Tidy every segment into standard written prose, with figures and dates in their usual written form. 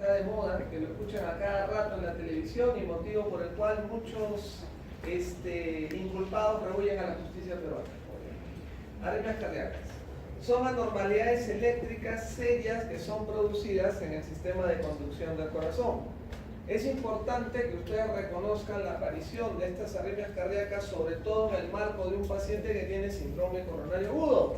está de moda, que lo escuchan a cada rato en la televisión y motivo por el cual muchos inculpados rehuyen a la justicia peruana. Arritmias cardíacas. Son anormalidades eléctricas serias que son producidas en el sistema de conducción del corazón. Es importante que ustedes reconozcan la aparición de estas arritmias cardíacas, sobre todo en el marco de un paciente que tiene síndrome coronario agudo,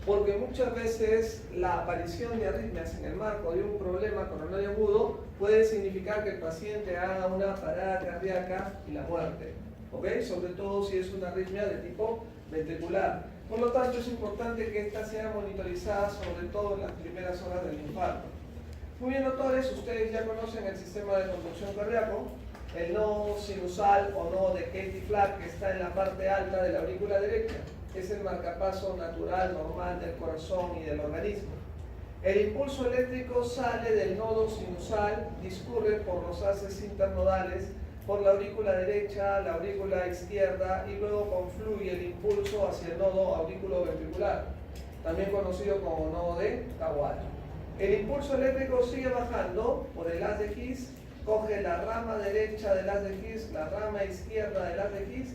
porque muchas veces la aparición de arritmias en el marco de un problema coronario agudo puede significar que el paciente haga una parada cardíaca y la muerte, ¿ok? Sobre todo si es una arritmia de tipo ventricular. Por lo tanto, es importante que esta sea monitorizada, sobre todo en las primeras horas del infarto. Muy bien, doctores, ustedes ya conocen el sistema de conducción cardíaco, el nodo sinusal o nodo de Katie-Flack, que está en la parte alta de la aurícula derecha. Es el marcapaso natural, normal del corazón y del organismo. El impulso eléctrico sale del nodo sinusal, discurre por los haces internodales, por la aurícula derecha, la aurícula izquierda y luego confluye el impulso hacia el nodo auriculoventricular, también conocido como nodo de Kawada. El impulso eléctrico sigue bajando por el haz de His, coge la rama derecha del haz de His, la rama izquierda del haz de His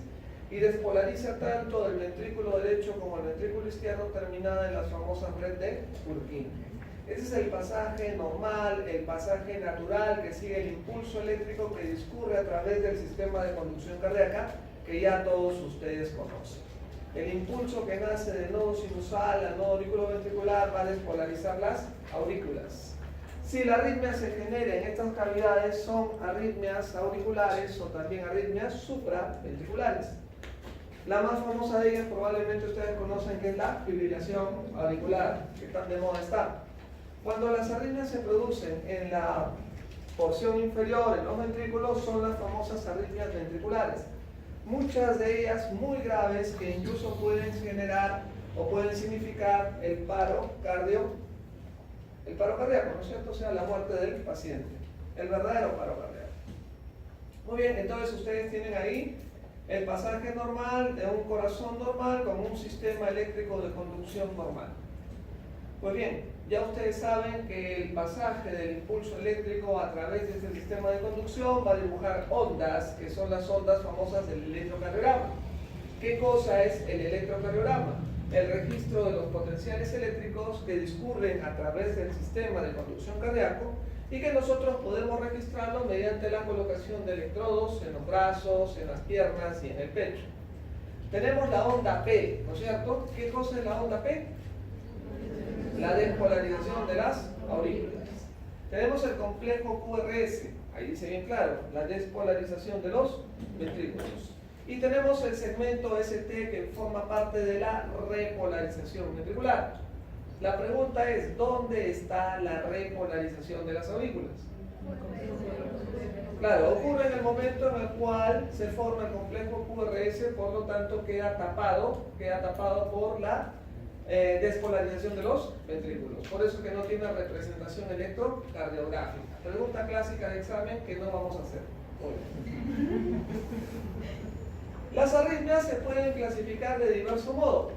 y despolariza tanto el ventrículo derecho como el ventrículo izquierdo, terminada en las famosas redes de Purkinje. Ese es el pasaje normal, el pasaje natural que sigue el impulso eléctrico que discurre a través del sistema de conducción cardíaca que ya todos ustedes conocen. El impulso que nace del nodo sinusal al nodo auriculoventricular va a despolarizar las aurículas. Si la arritmia se genera en estas cavidades, son arritmias auriculares o también arritmias supraventriculares. La más famosa de ellas probablemente ustedes conocen, que es la fibrilación auricular, que tan de moda está. Cuando las arritmias se producen en la porción inferior, en los ventrículos, son las famosas arritmias ventriculares. Muchas de ellas muy graves, que incluso pueden generar o pueden significar el paro cardíaco, ¿no es cierto? O sea, la muerte del paciente, el verdadero paro cardíaco. Muy bien, entonces ustedes tienen ahí el pasaje normal de un corazón normal con un sistema eléctrico de conducción normal. Pues bien, ya ustedes saben que el pasaje del impulso eléctrico a través de este sistema de conducción va a dibujar ondas, que son las ondas famosas del electrocardiograma. ¿Qué cosa es el electrocardiograma? El registro de los potenciales eléctricos que discurren a través del sistema de conducción cardíaco y que nosotros podemos registrarlo mediante la colocación de electrodos en los brazos, en las piernas y en el pecho. Tenemos la onda P, ¿no es cierto? ¿Qué cosa es la onda P? La despolarización de las aurículas. Tenemos el complejo QRS, ahí dice bien claro, la despolarización de los ventrículos. Y tenemos el segmento ST que forma parte de la repolarización ventricular. La pregunta es, ¿dónde está la repolarización de las aurículas? Claro, ocurre en el momento en el cual se forma el complejo QRS, por lo tanto queda tapado por la despolarización de los ventrículos. Por eso que no tiene representación electrocardiográfica. Pregunta clásica de examen que no vamos a hacer hoy. Las arritmias se pueden clasificar de diverso modo.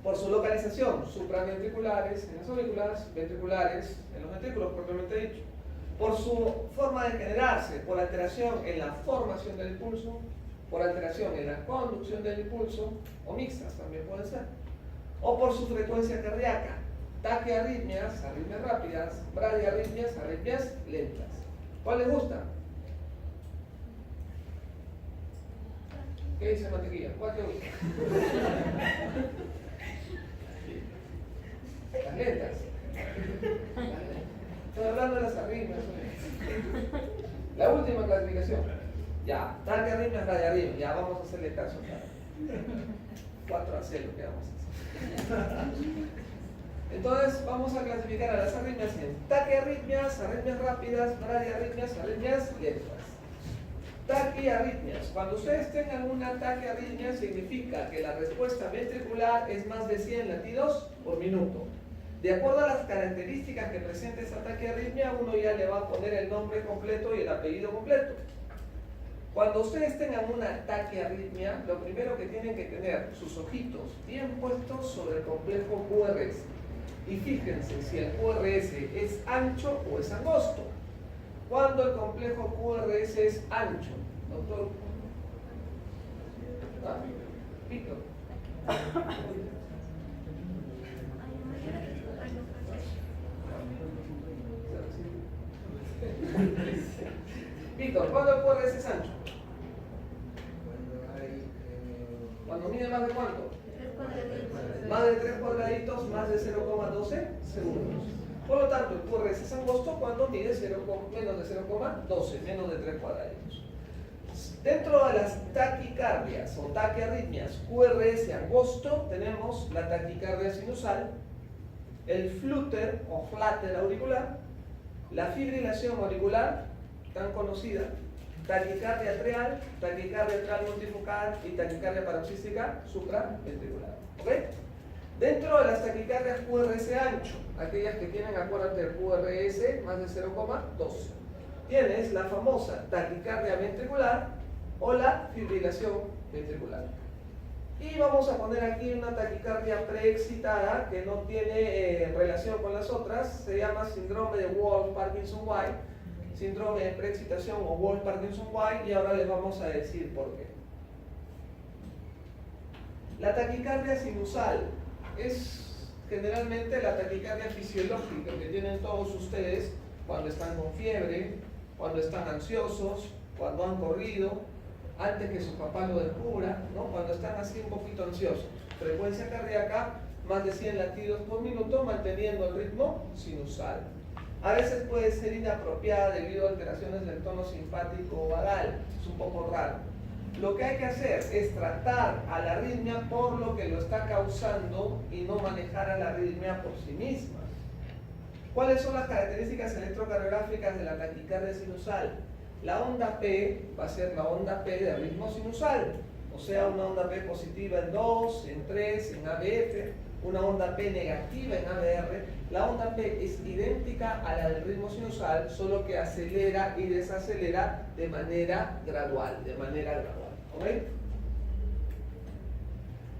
Por su localización, supraventriculares en las aurículas, ventriculares en los ventrículos propiamente dicho. Por su forma de generarse, por alteración en la formación del impulso, por alteración en la conducción del impulso, o mixtas también pueden ser. O por su frecuencia cardíaca, taquiarritmias, arritmias rápidas, bradiarritmias, arritmias lentas. ¿Cuál les gusta? ¿Qué dice Mantequilla? ¿Cuál te gusta? Las lentas. Estoy hablando de las arritmias. La última clasificación. Ya, taquiarritmias, bradiarritmias. Ya vamos a hacerle caso. 4 a 0 que vamos a hacer. Entonces vamos a clasificar a las arritmias en taquiarritmias, arritmias rápidas, bradiarritmias, arritmias lentas. Taquiarritmias. Cuando ustedes tengan una taquiarritmia significa que la respuesta ventricular es más de 100 latidos por minuto. De acuerdo a las características que presenta esa taquiarritmia, uno ya le va a poner el nombre completo y el apellido completo. Cuando ustedes tengan una taquiarritmia, lo primero que tienen que tener sus ojitos bien puestos sobre el complejo QRS. Y fíjense si el QRS es ancho o es angosto. Cuando el complejo QRS es ancho, doctor. ¿Ah? Víctor. Víctor, ¿cuándo el QRS es ancho? Cuando mide más de cuánto? Más de 3 cuadraditos, más de 0,12 segundos. Por lo tanto, el QRS es angosto cuando mide menos de 0,12, menos de 3 cuadraditos. Dentro de las taquicardias o taquiarritmias QRS angosto tenemos la taquicardia sinusal, el flutter o flutter auricular, la fibrilación auricular, tan conocida, taquicardia atrial multifocal y taquicardia paroxística supraventricular. ¿Ok? Dentro de las taquicardias QRS ancho, aquellas que tienen, acuérdate, el QRS más de 0,12, tienes la famosa taquicardia ventricular o la fibrilación ventricular. Y vamos a poner aquí una taquicardia preexcitada que no tiene relación con las otras, se llama síndrome de Wolff-Parkinson-White, síndrome de preexcitación o Wolff-Parkinson-White, y ahora les vamos a decir por qué. La taquicardia sinusal es generalmente la taquicardia fisiológica que tienen todos ustedes cuando están con fiebre, cuando están ansiosos, cuando han corrido, antes que su papá lo descubra, ¿no? Cuando están así un poquito ansiosos. Frecuencia cardíaca, más de 100 latidos por minuto, manteniendo el ritmo sinusal. A veces puede ser inapropiada debido a alteraciones del tono simpático o vagal, es un poco raro. Lo que hay que hacer es tratar a la arritmia por lo que lo está causando y no manejar a la arritmia por sí misma. ¿Cuáles son las características electrocardiográficas de la taquicardia sinusal? La onda P va a ser la onda P de ritmo sinusal, o sea, una onda P positiva en 2, en 3, en ABF, una onda P negativa en ABR. La onda P es idéntica a la del ritmo sinusal, solo que acelera y desacelera de manera gradual, ¿ok?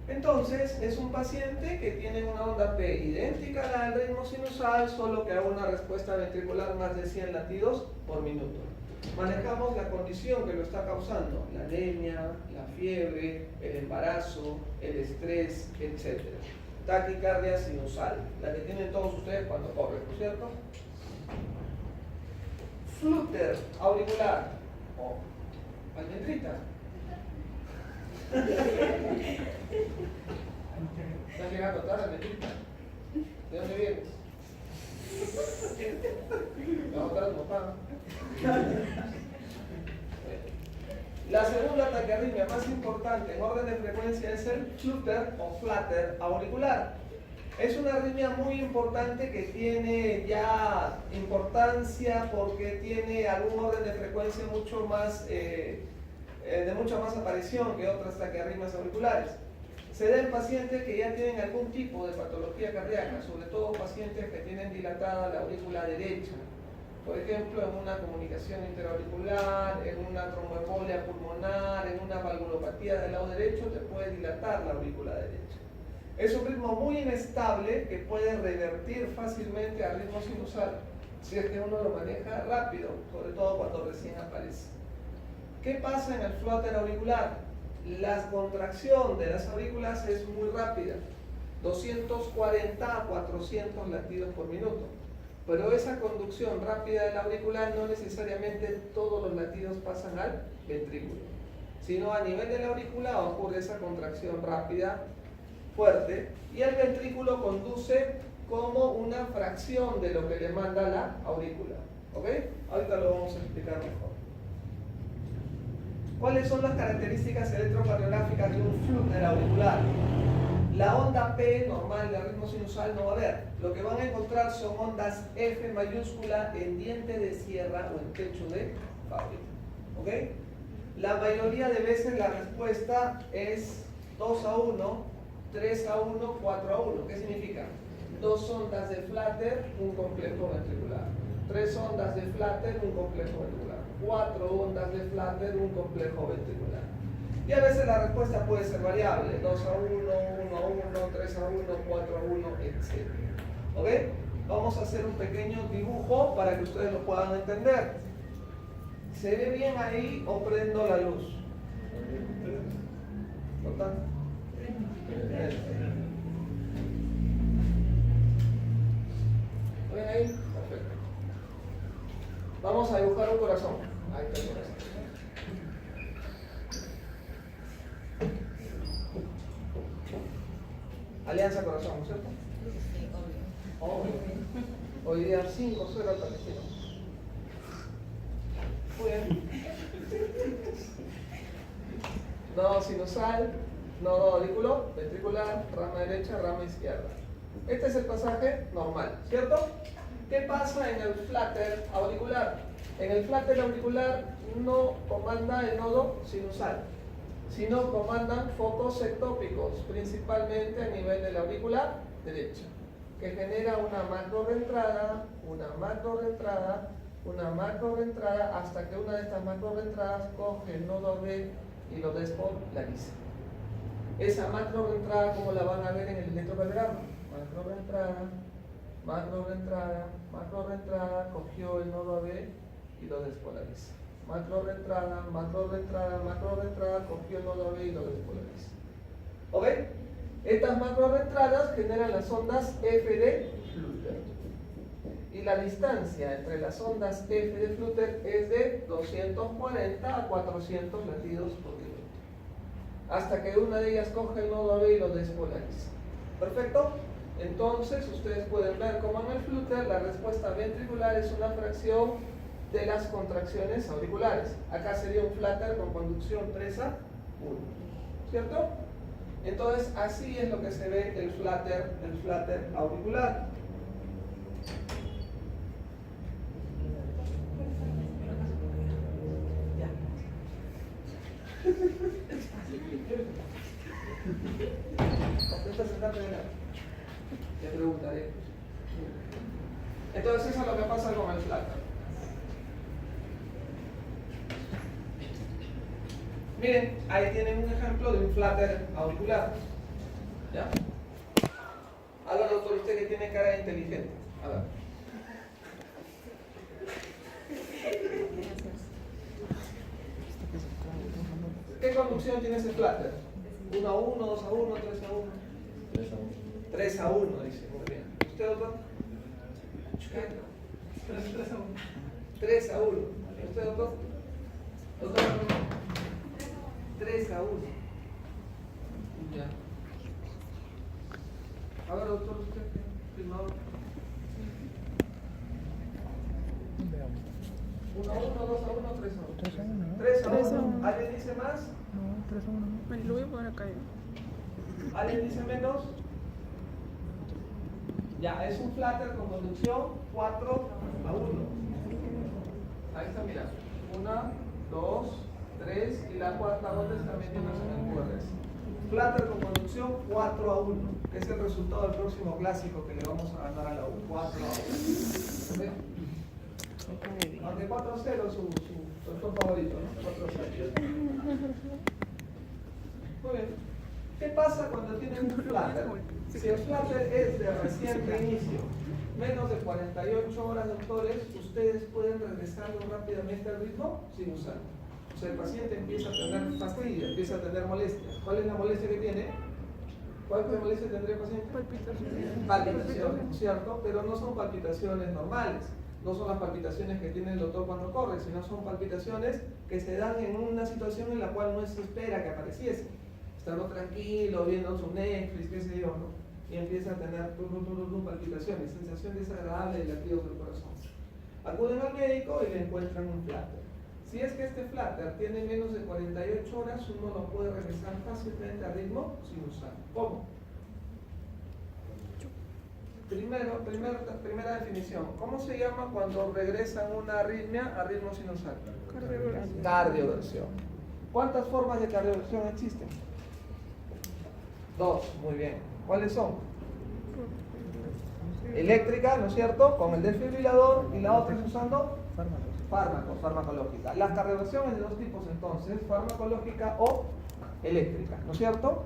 Entonces, es un paciente que tiene una onda P idéntica a la del ritmo sinusal, solo que a una respuesta ventricular más de 100 latidos por minuto. Manejamos la condición que lo está causando, la anemia, la fiebre, el embarazo, el estrés, etc. Taquicardia sinusal, la que tienen todos ustedes cuando corren, ¿no es cierto? Flutter auricular o almendrita. ¿Estás llegando tarde, almendrita? ¿De dónde vienes? ¿Me va a botar a tu papá? La segunda taquiarritmia más importante en orden de frecuencia es el flutter o flutter auricular. Es una arritmia muy importante que tiene ya importancia porque tiene algún orden de frecuencia mucho más, de mucha más aparición que otras taquiarritmias auriculares. Se da en pacientes que ya tienen algún tipo de patología cardíaca, sobre todo pacientes que tienen dilatada la aurícula derecha. Por ejemplo, en una comunicación interauricular, en una tromboembolia pulmonar, en una valvulopatía del lado derecho, te puede dilatar la aurícula derecha. Es un ritmo muy inestable que puede revertir fácilmente al ritmo sinusal si es que uno lo maneja rápido, sobre todo cuando recién aparece. ¿Qué pasa en el flutter auricular? La contracción de las aurículas es muy rápida, 240 a 400 latidos por minuto. Pero esa conducción rápida de la auricular no necesariamente todos los latidos pasan al ventrículo, sino a nivel de la aurícula ocurre esa contracción rápida, fuerte, y el ventrículo conduce como una fracción de lo que le manda la aurícula. ¿Ok? Ahorita lo vamos a explicar mejor. ¿Cuáles son las características electrocardiográficas de un flutter auricular? La onda P normal de ritmo sinusal no va a haber. Lo que van a encontrar son ondas F mayúscula en diente de sierra o en techo de fábrica. ¿Ok? La mayoría de veces la respuesta es 2 a 1, 3 a 1, 4 a 1. ¿Qué significa? 2 ondas de flutter, un complejo ventricular. 3 ondas de flutter, un complejo ventricular. 4 ondas de flutter, un complejo ventricular. Y a veces la respuesta puede ser variable, 2 a 1, 1 a 1, 3 a 1, 4 a 1, etc. ¿Ok? Vamos a hacer un pequeño dibujo para que ustedes lo puedan entender. ¿Se ve bien ahí o prendo la luz? ¿Total? ¿Lo ven ahí? Perfecto. Vamos a dibujar un corazón. Ahí está el corazón. Alianza Corazón, ¿no es cierto? Sí, obvio. Obvio. Hoy día 5-0 al Palestino. Muy bien. Nodo sinusal, nodo auricular, ventricular, rama derecha, rama izquierda. Este es el pasaje normal, ¿cierto? ¿Qué pasa en el flutter auricular? En el flutter auricular no comanda el nodo sinusal, sino comandan focos ectópicos, principalmente a nivel de la aurícula derecha, que genera una macro reentrada, una macro reentrada, una macro reentrada, hasta que una de estas macro reentradas coge el nodo B y lo despolariza. Esa macro reentrada, como la van a ver en el electrocardiograma, macro reentrada, macro reentrada, macro reentrada, cogió el nodo B y lo despolariza. Macro reentrada, macro reentrada, macro reentrada, cogió el nodo B y lo despolariza. ¿Ok? Estas macro reentradas generan las ondas F de Flutter. Y la distancia entre las ondas F de Flutter es de 240 a 400 latidos por minuto. Hasta que una de ellas coge el nodo B y lo despolariza. ¿Perfecto? Entonces ustedes pueden ver cómo en el Flutter la respuesta ventricular es una fracción de las contracciones auriculares. Acá sería un flutter con conducción 3:1. ¿Cierto? Entonces así es lo que se ve el flutter auricular. Te preguntaré. Entonces eso es lo que pasa con el flutter. Miren, ahí tienen un ejemplo de un flutter auricular. ¿Ya? Ahora, doctor, usted que tiene cara de inteligente. A ver. ¿Qué conducción tiene ese flutter? 1:1, 2:1, 3:1. 3:1, dice. Muy bien. ¿Usted, doctor? 3:1. ¿Usted, doctor? Doctor. 3:1. Ya. A ver, doctor, usted, filmador. 1:1, 2:1, 3:1. 3:1. ¿Alguien dice más? No, 3:1. Me lo voy a poner acá. ¿Alguien dice menos? Ya, es un flutter con conducción 4:1. Ahí está, mira. 1, 2, 3 y la cuarta onda está metiéndose en el QRS. Flutter con conducción 4:1, que es el resultado del próximo clásico que le vamos a ganar a la U. 4:1. ¿Okay? Aunque 4:0 es su doctor favorito, ¿no? 4:0. Muy bien. ¿Qué pasa cuando tienen un flutter? Si el flutter es de reciente inicio, menos de 48 horas, doctores, ustedes pueden regresarlo rápidamente al ritmo sin usarlo. O sea, el paciente empieza a tener fastidio, empieza a tener molestia. ¿Cuál es la molestia que tiene? ¿Cuál molestia tendría el paciente? Palpitaciones. Palpitaciones, ¿cierto? Pero no son palpitaciones normales. No son las palpitaciones que tiene el doctor cuando corre, sino son palpitaciones que se dan en una situación en la cual no se espera que apareciese. Estando tranquilo, viendo su Netflix, qué sé yo, ¿no? Y empieza a tener palpitaciones, sensación desagradable de latidos del corazón. Acuden al médico y le encuentran un flutter. Si es que este flutter tiene menos de 48 horas, uno lo puede regresar fácilmente al ritmo sin usarlo. ¿Cómo? Primera definición. ¿Cómo se llama cuando regresan una arritmia a ritmo sinusal? Cardioversión. Cardioversión. ¿Cuántas formas de cardioversión existen? 2, muy bien. ¿Cuáles son? Eléctrica, ¿no es cierto? Con el desfibrilador, y la otra es usando fármacos, farmacológica. Las cardioversiones de dos tipos entonces, farmacológica o eléctrica, ¿no es cierto?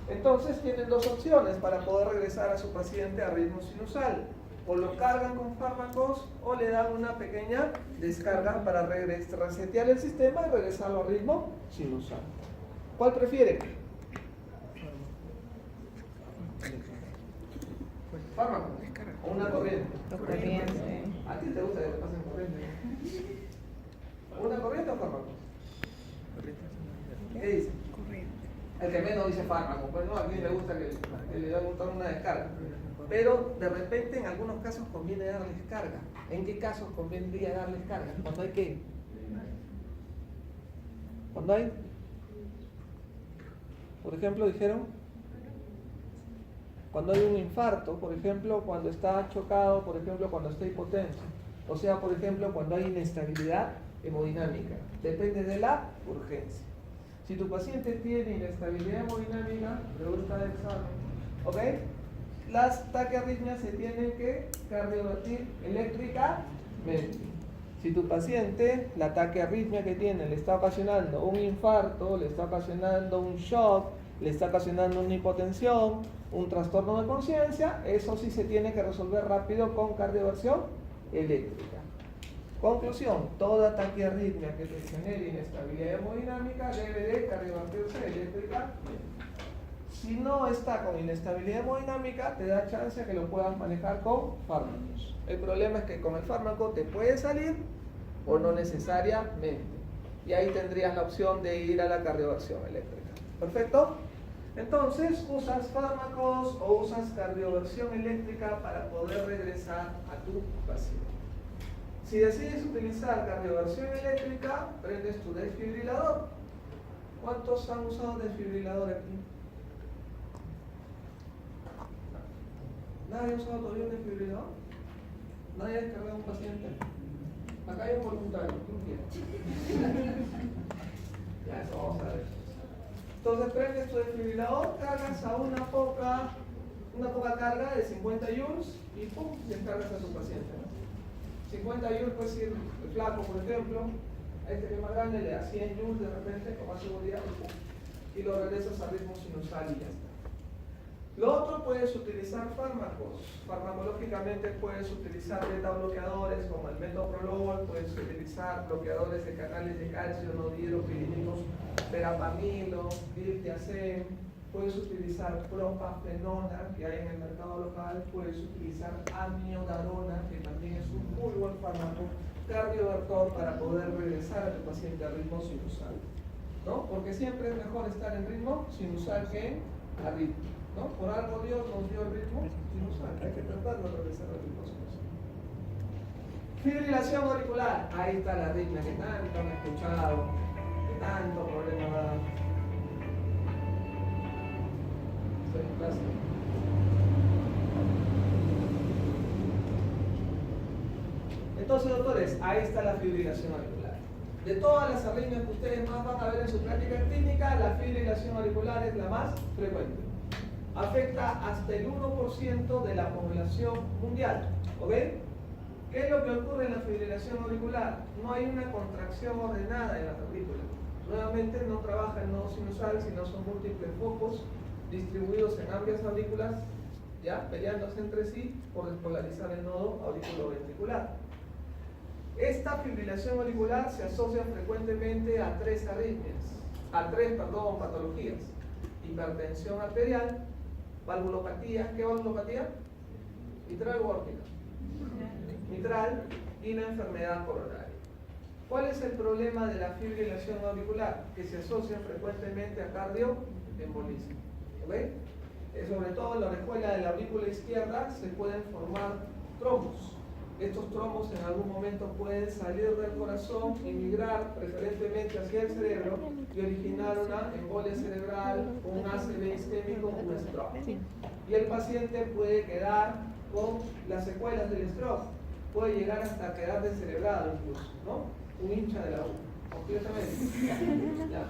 Entonces tienen dos opciones para poder regresar a su paciente a ritmo sinusal. O lo cargan con fármacos o le dan una pequeña descarga para resetear el sistema y regresarlo a ritmo sinusal. ¿Cuál prefieren? ¿Fármaco? ¿O una corriente? Corriente. ¿A ti te gusta que te pasen corriente? ¿Una corriente o fármaco? ¿Qué dice? El que menos dice fármaco, pues no, a mí me gusta que le hagan una descarga. Pero de repente en algunos casos conviene darles carga. ¿En qué casos convendría darles carga? ¿Cuándo hay qué? ¿Cuándo hay? Por ejemplo, dijeron, cuando hay un infarto, por ejemplo, cuando está chocado, por ejemplo, cuando está hipotenso. O sea, por ejemplo, cuando hay inestabilidad hemodinámica. Depende de la urgencia. Si tu paciente tiene inestabilidad hemodinámica, pregunta de examen, ¿ok? Las taquiarritmias se tienen que cardiovertir eléctricamente. Si tu paciente, la taquiarritmia que tiene, le está ocasionando un infarto, le está ocasionando un shock, le está ocasionando una hipotensión, un trastorno de conciencia, eso sí se tiene que resolver rápido con cardioversión eléctrica. Conclusión, toda taquiarritmia que te genere inestabilidad hemodinámica debe de cardiovertirse eléctricamente. Si no está con inestabilidad hemodinámica, te da chance a que lo puedas manejar con fármacos. El problema es que con el fármaco te puede salir o no necesariamente. Y ahí tendrías la opción de ir a la cardioversión eléctrica. ¿Perfecto? Entonces, usas fármacos o usas cardioversión eléctrica para poder regresar a tu paciente. Si decides utilizar cardioversión eléctrica, prendes tu desfibrilador. ¿Cuántos han usado desfibrilador aquí? ¿Nadie ha usado todavía un desfibrilador? ¿Nadie ha descargado a un paciente? Acá hay un voluntario, ¿quién quiere? Ya, eso vamos a ver. Entonces prendes tu desfibrilador, cargas a una poca carga de 50 joules y ¡pum! Descargas a tu paciente, ¿no? 50 joules puede ser el flaco, por ejemplo, a este que es más grande le da 100 joules de repente con más seguridad y lo regresas a ritmo sinusal y ya está. Lo otro, puedes utilizar fármacos. Farmacológicamente puedes utilizar beta bloqueadores como el metoprolol, puedes utilizar bloqueadores de canales de calcio no dihidropirínicos, verapamilo, diltiazem, puedes utilizar propafenona que hay en el mercado local, puedes utilizar amiodarona, que también es un muy buen fármaco cardiovertor para poder regresar a tu paciente a ritmo sinusal, ¿no? Porque siempre es mejor estar en ritmo sinusal que en arritmia, ¿no? Por algo Dios nos dio el ritmo sinusal, hay que tratar de regresar al ritmo sinusal. Fibrilación auricular, ahí está la arritmia que tanto han escuchado, que tanto problema da. Estoy en clase. Entonces, doctores, ahí está la fibrilación auricular. De todas las arritmias que ustedes más van a ver en su práctica clínica, la fibrilación auricular es la más frecuente. Afecta hasta el 1% de la población mundial. ¿Ok? ¿Qué es lo que ocurre en la fibrilación auricular? No hay una contracción ordenada en la aurícula. Nuevamente no trabaja el nodo sinusal, sino son múltiples focos distribuidos en amplias aurículas, ya peleándose entre sí por despolarizar el nodo auriculoventricular. Esta fibrilación auricular se asocia frecuentemente a tres patologías: hipertensión arterial, valvulopatía. ¿Qué valvulopatía? Mitral o aórtica. Mitral y la enfermedad coronaria. ¿Cuál es el problema de la fibrilación auricular? Que se asocia frecuentemente a cardioembolismo. ¿Okay? Sobre todo en la orejuela de la aurícula izquierda se pueden formar trombos. Estos trombos en algún momento pueden salir del corazón y migrar preferentemente hacia el cerebro y originar una embolia cerebral, un ACV isquémico, un stroke. Y el paciente puede quedar con las secuelas del stroke. Puede llegar hasta quedar descerebrado incluso, ¿no? Un hincha de la U, completamente. ¿Ya?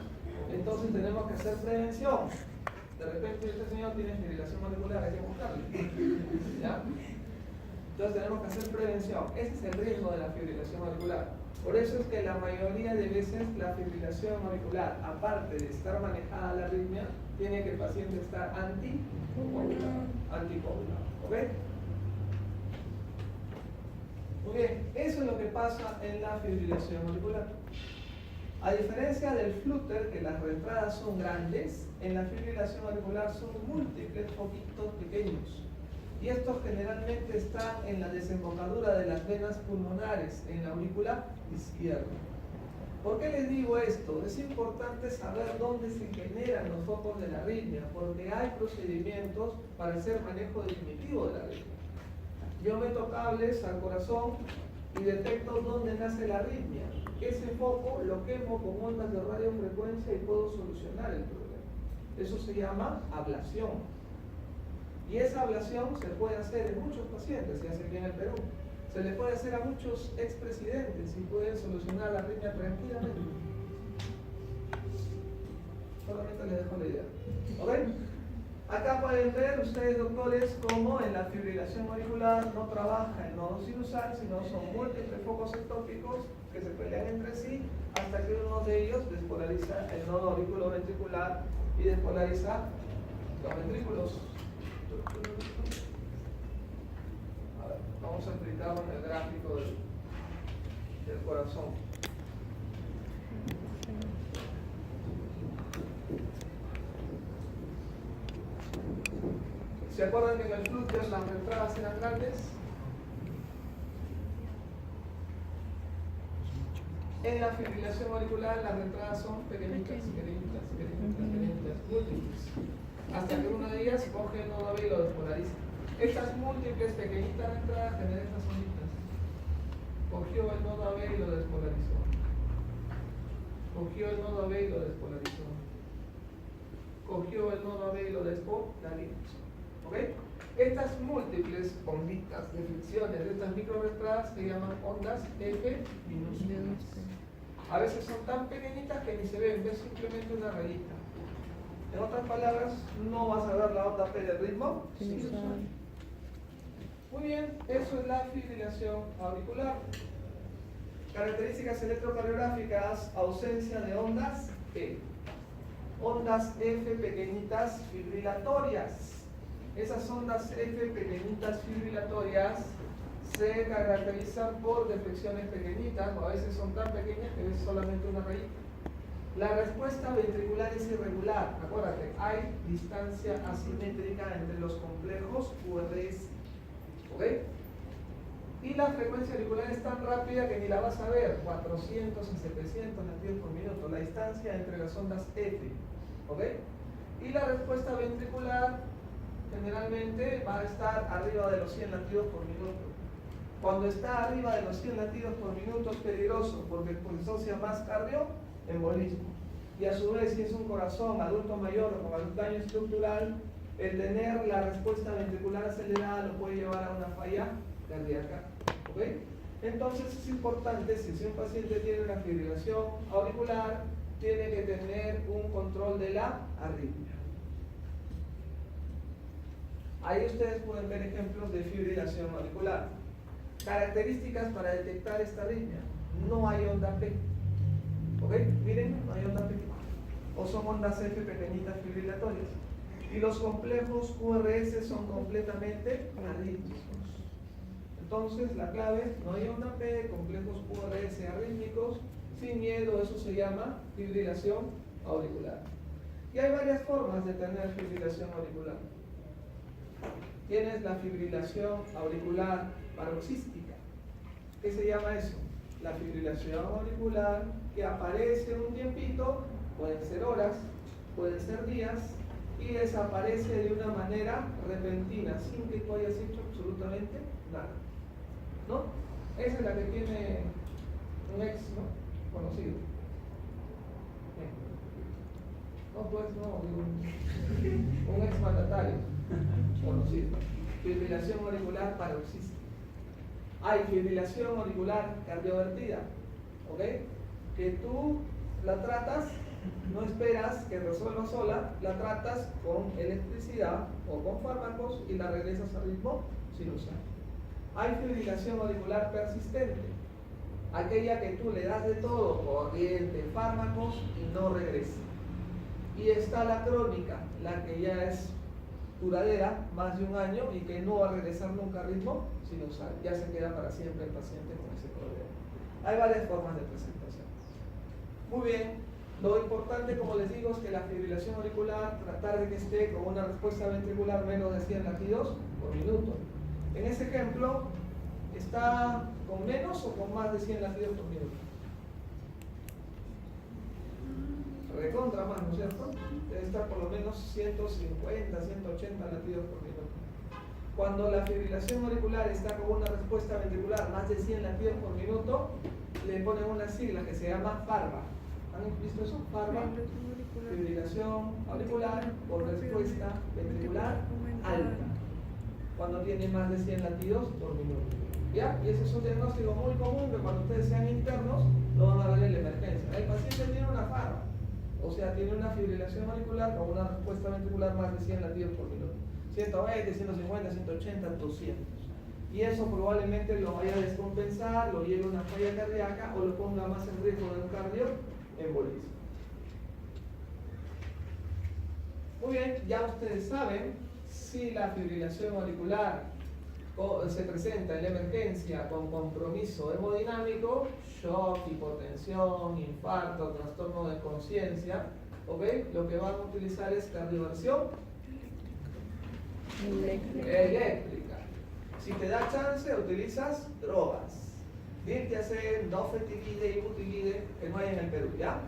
Entonces tenemos que hacer prevención. De repente este señor tiene fibrilación auricular, hay que buscarle. ¿Ya? Entonces tenemos que hacer prevención. Ese es el riesgo de la fibrilación auricular. Por eso es que la mayoría de veces la fibrilación auricular, aparte de estar manejada la arritmia, tiene que el paciente estar anticoagulado. ¿Ok? Muy bien, eso es lo que pasa en la fibrilación auricular. A diferencia del flúter, que las reentradas son grandes, en la fibrilación auricular son múltiples foquitos pequeños. Y estos generalmente están en la desembocadura de las venas pulmonares, en la aurícula izquierda. ¿Por qué les digo esto? Es importante saber dónde se generan los focos de la arritmia, porque hay procedimientos para hacer manejo definitivo de la arritmia. Yo meto cables al corazón y detecto dónde nace la arritmia. Ese foco lo quemo con ondas de radiofrecuencia y puedo solucionar el problema. Eso se llama ablación. Y esa ablación se puede hacer en muchos pacientes, se hace aquí en el Perú. Se le puede hacer a muchos expresidentes y pueden solucionar la arritmia tranquilamente. Solamente les dejo la idea. ¿Ok? Acá pueden ver ustedes, doctores, cómo en la fibrilación auricular no trabaja el nodo sinusal, sino son múltiples focos ectópicos que se pelean entre sí hasta que uno de ellos despolariza el nodo auriculoventricular y despolariza los ventrículos. A ver, vamos a explicarlo en el gráfico del corazón. ¿Se acuerdan que en el flúter las entradas eran grandes? En la fibrilación auricular las entradas son pequeñitas, múltiples. Hasta que una de ellas coge el nodo B y lo despolariza. Estas múltiples pequeñitas entradas generan estas onditas. Cogió el nodo B y lo despolarizó. Cogió el nodo B y lo despolarizó. Cogió el nodo B y lo despolarizó. ¿Ok? Estas múltiples onditas de fricciones de estas microentradas se llaman ondas F minúsculas. A veces son tan pequeñitas que ni se ven, ves simplemente una rayita. En otras palabras, no vas a ver la onda P del ritmo sinusal. Muy bien, eso es la fibrilación auricular. Características electrocardiográficas: ausencia de ondas E. Ondas F pequeñitas fibrilatorias. Esas ondas F pequeñitas fibrilatorias se caracterizan por deflexiones pequeñitas, o a veces son tan pequeñas que ves solamente una rayita. La respuesta ventricular es irregular. Acuérdate, hay distancia asimétrica entre los complejos QRS. ¿Ok? Y la frecuencia auricular es tan rápida que ni la vas a ver, 400 y 700 latidos por minuto, la distancia entre las ondas F. ¿Ok? Y la respuesta ventricular generalmente va a estar arriba de los 100 latidos por minuto. Cuando está arriba de los 100 latidos por minuto es peligroso porque asocia más cardioembolismo. Y a su vez, si es un corazón adulto mayor o con algún daño estructural, el tener la respuesta ventricular acelerada lo puede llevar a una falla cardíaca. ¿Ok? Entonces es importante, si un paciente tiene una fibrilación auricular, tiene que tener un control de la arritmia. Ahí ustedes pueden ver ejemplos de fibrilación auricular. Características para detectar esta arritmia: no hay onda P. ¿Ok? Miren, no hay onda P. O son ondas F pequeñitas fibrilatorias. Y los complejos QRS son completamente arrítmicos. Entonces, la clave: no hay onda P, complejos QRS arrítmicos, sin miedo. Eso se llama fibrilación auricular. Y hay varias formas de tener fibrilación auricular. Tienes la fibrilación auricular paroxística. ¿Qué se llama eso? La fibrilación auricular que aparece un tiempito, pueden ser horas, pueden ser días, y desaparece de una manera repentina, sin que tú hayas hecho absolutamente nada. ¿No? Esa es la que tiene un ex, ¿no? Conocido. Bien. No, pues no, digo, un ex mandatario conocido. Fibrilación auricular paroxística. Hay fibrilación auricular cardiovertida, ¿ok? Que tú la tratas, no esperas que resuelva sola, la tratas con electricidad o con fármacos y la regresas al ritmo sinusal. Hay fibrilación auricular persistente, aquella que tú le das de todo, corriente, fármacos y no regresa. Y está la crónica, la que ya es duradera, más de un año, y que no va a regresar nunca a ritmo sinusal. Ya se queda para siempre el paciente con ese problema. Hay varias formas de presentación. Muy bien, lo importante, como les digo, es que la fibrilación auricular, tratar de que esté con una respuesta ventricular menos de 100 latidos por minuto. En ese ejemplo, ¿está con menos o con más de 100 latidos por minuto? Recontra más, ¿no es cierto? Debe estar por lo menos 150, 180 latidos por minuto. Cuando la fibrilación auricular está con una respuesta ventricular más de 100 latidos por minuto, le ponen una sigla que se llama FARVA. ¿Han visto eso? FARVA. Fibrilación auricular por respuesta ventricular alta. Cuando tiene más de 100 latidos por minuto. ¿Ya? Y ese es un diagnóstico muy común que cuando ustedes sean internos lo van a ver en la emergencia. El paciente tiene una FARVA, o sea, tiene una fibrilación auricular con una respuesta ventricular más de 100 latidos por minuto. 120, 150, 180, 200. Y eso probablemente lo vaya a descompensar, lo lleve a una falla cardíaca o lo ponga más en riesgo de un cardioembolismo. Muy bien, ya ustedes saben, si la fibrilación auricular se presenta en la emergencia con compromiso hemodinámico, shock, hipotensión, infarto, trastorno de conciencia, ¿ok? Lo que van a utilizar es cardioversión eléctrica. Si te da chance, utilizas drogas. Diltiazem, dofetilide y butilide, que no hay en el Perú, ¿ya?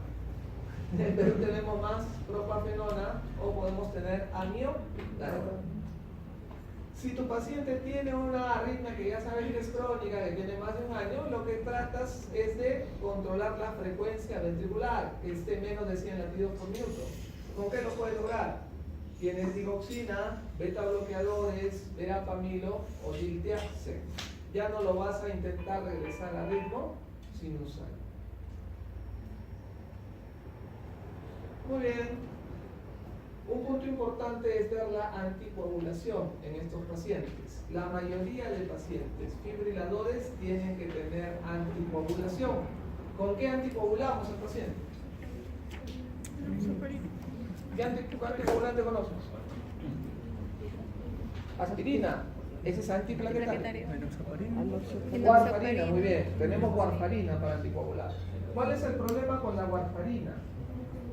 En el Perú tenemos más propafenona o podemos tener amiodarona. Si tu paciente tiene una arritmia que ya sabes que es crónica, que tiene más de un año, lo que tratas es de controlar la frecuencia ventricular, que esté menos de 100 latidos por minuto. ¿Con qué lo puedes lograr? Tienes digoxina, beta bloqueadores, verapamilo o diltiazem. Ya no lo vas a intentar regresar a ritmo sinusal. Muy bien. Un punto importante es ver la anticoagulación en estos pacientes. La mayoría de pacientes fibriladores tienen que tener anticoagulación. ¿Con qué anticoagulamos al paciente? ¿Qué anticoagulante conoces? Aspirina. Ese es antiplaquetario. Warfarina, muy bien. Tenemos warfarina para anticoagular. ¿Cuál es el problema con la warfarina?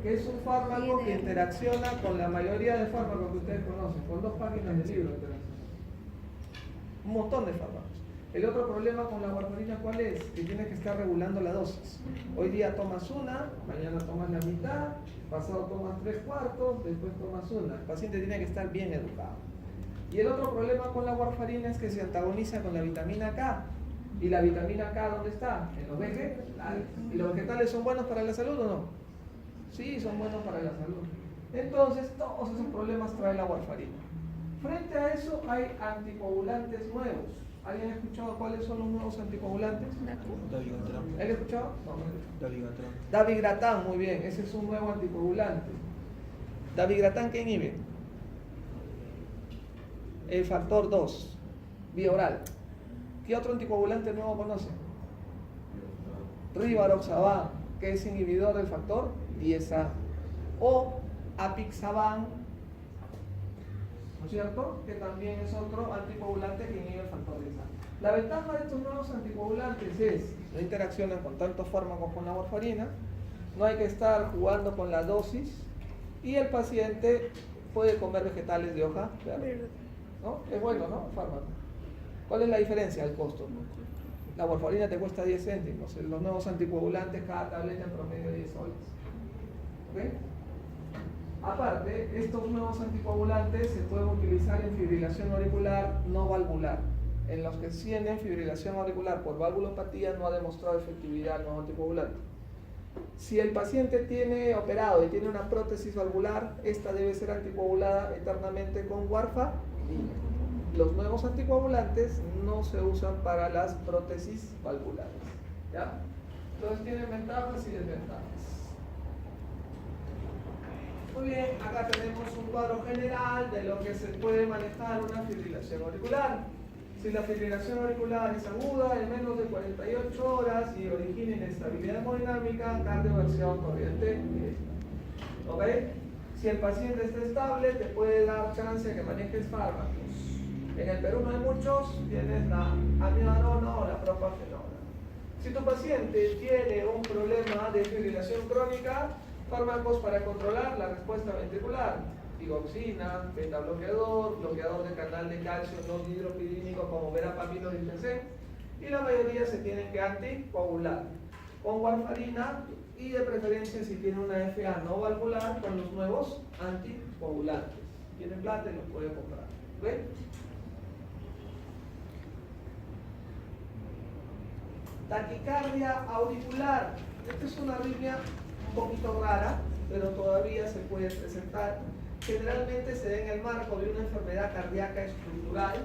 Que es un fármaco que interacciona con la mayoría de fármacos que ustedes conocen, con 2 páginas de libro. Un montón de fármacos. El otro problema con la warfarina, ¿cuál es? Que tienes que estar regulando la dosis. Hoy día tomas una, mañana tomas la mitad, pasado tomas 3/4, después tomas una. El paciente tiene que estar bien educado. Y el otro problema con la warfarina es que se antagoniza con la vitamina K. ¿Y la vitamina K dónde está? En los vegetales. ¿Y los vegetales son buenos para la salud o no? Sí, son buenos para la salud. Entonces, todos esos problemas trae la warfarina. Frente a eso, hay anticoagulantes nuevos. ¿Alguien ha escuchado cuáles son los nuevos anticoagulantes? Dabigatran. ¿Alguien ha escuchado? No. Dabigatran. Dabigatran, muy bien. Ese es un nuevo anticoagulante. Dabigatran, ¿qué inhibe? El factor 2, vía oral. ¿Qué otro anticoagulante nuevo conoce? Rivaroxaban, que es inhibidor del factor 10A, o apixaban, ¿no es cierto? Que también es otro anticoagulante que inhibe el factor 10A. La ventaja de estos nuevos anticoagulantes es no interaccionan con tantos fármacos con la warfarina, no hay que estar jugando con la dosis y el paciente puede comer vegetales de hoja verde, ¿no? Es bueno, ¿no? Fármaco. ¿Cuál es la diferencia? El costo. La warfarina te cuesta 10 céntimos, los nuevos anticoagulantes cada tableta en promedio 10 soles. ¿Ok? Aparte, estos nuevos anticoagulantes se pueden utilizar en fibrilación auricular no valvular. En los que tienen fibrilación auricular por valvulopatía no ha demostrado efectividad el nuevo anticoagulante. Si el paciente tiene operado y tiene una prótesis valvular, esta debe ser anticoagulada eternamente con warfarina. Los nuevos anticoagulantes no se usan para las prótesis valvulares. ¿Ya? Entonces tienen ventajas y desventajas. Muy bien, acá tenemos un cuadro general de lo que se puede manejar una fibrilación auricular. Si la fibrilación auricular es aguda en menos de 48 horas y origina inestabilidad hemodinámica, cardioversión corriente directa. ¿Ok? Si el paciente está estable, te puede dar chance de que manejes fármacos. En el Perú no hay muchos, tienes la amiodarona o la propafenona. Si tu paciente tiene un problema de fibrilación crónica, fármacos para controlar la respuesta ventricular: digoxina, beta-bloqueador, bloqueador de canal de calcio no dihidropidínico como verapamilo y dispensén, y la mayoría se tienen que anticoagular con warfarina y de preferencia si tiene una FA no valvular con los nuevos anticoagulantes. Tiene plata y los puede comprar. ¿Ven? Taquicardia auricular. Esta es una arritmia un poquito rara, pero todavía se puede presentar. Generalmente se da en el marco de una enfermedad cardíaca estructural.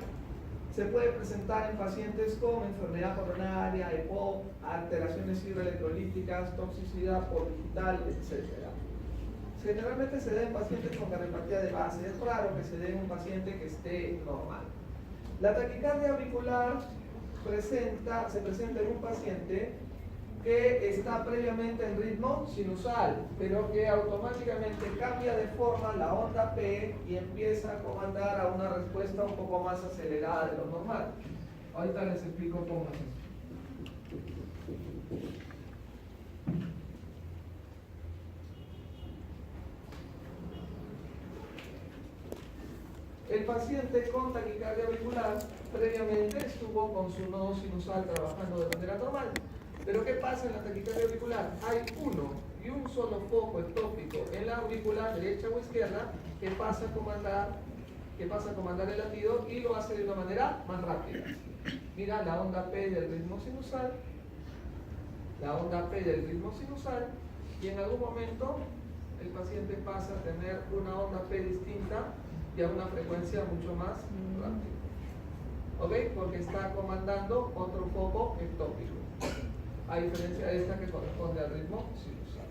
Se puede presentar en pacientes con enfermedad coronaria, EPOC, alteraciones hidroelectrolíticas, toxicidad por digital, etc. Generalmente se da en pacientes con cardiopatía de base. Es raro que se dé en un paciente que esté normal. La taquicardia auricular se presenta en un paciente que está previamente en ritmo sinusal, pero que automáticamente cambia de forma la onda P y empieza a comandar a una respuesta un poco más acelerada de lo normal. Ahorita les explico cómo es eso. El paciente con taquicardia auricular previamente estuvo con su nodo sinusal trabajando de manera normal. Pero ¿qué pasa en la taquicardia auricular? Hay uno y un solo foco ectópico en la auricular derecha o izquierda que pasa a comandar el latido y lo hace de una manera más rápida. Mira la onda P del ritmo sinusal, y en algún momento el paciente pasa a tener una onda P distinta y a una frecuencia mucho más rápida. ¿Ok? Porque está comandando otro foco ectópico, a diferencia de esta que corresponde al ritmo sinusal.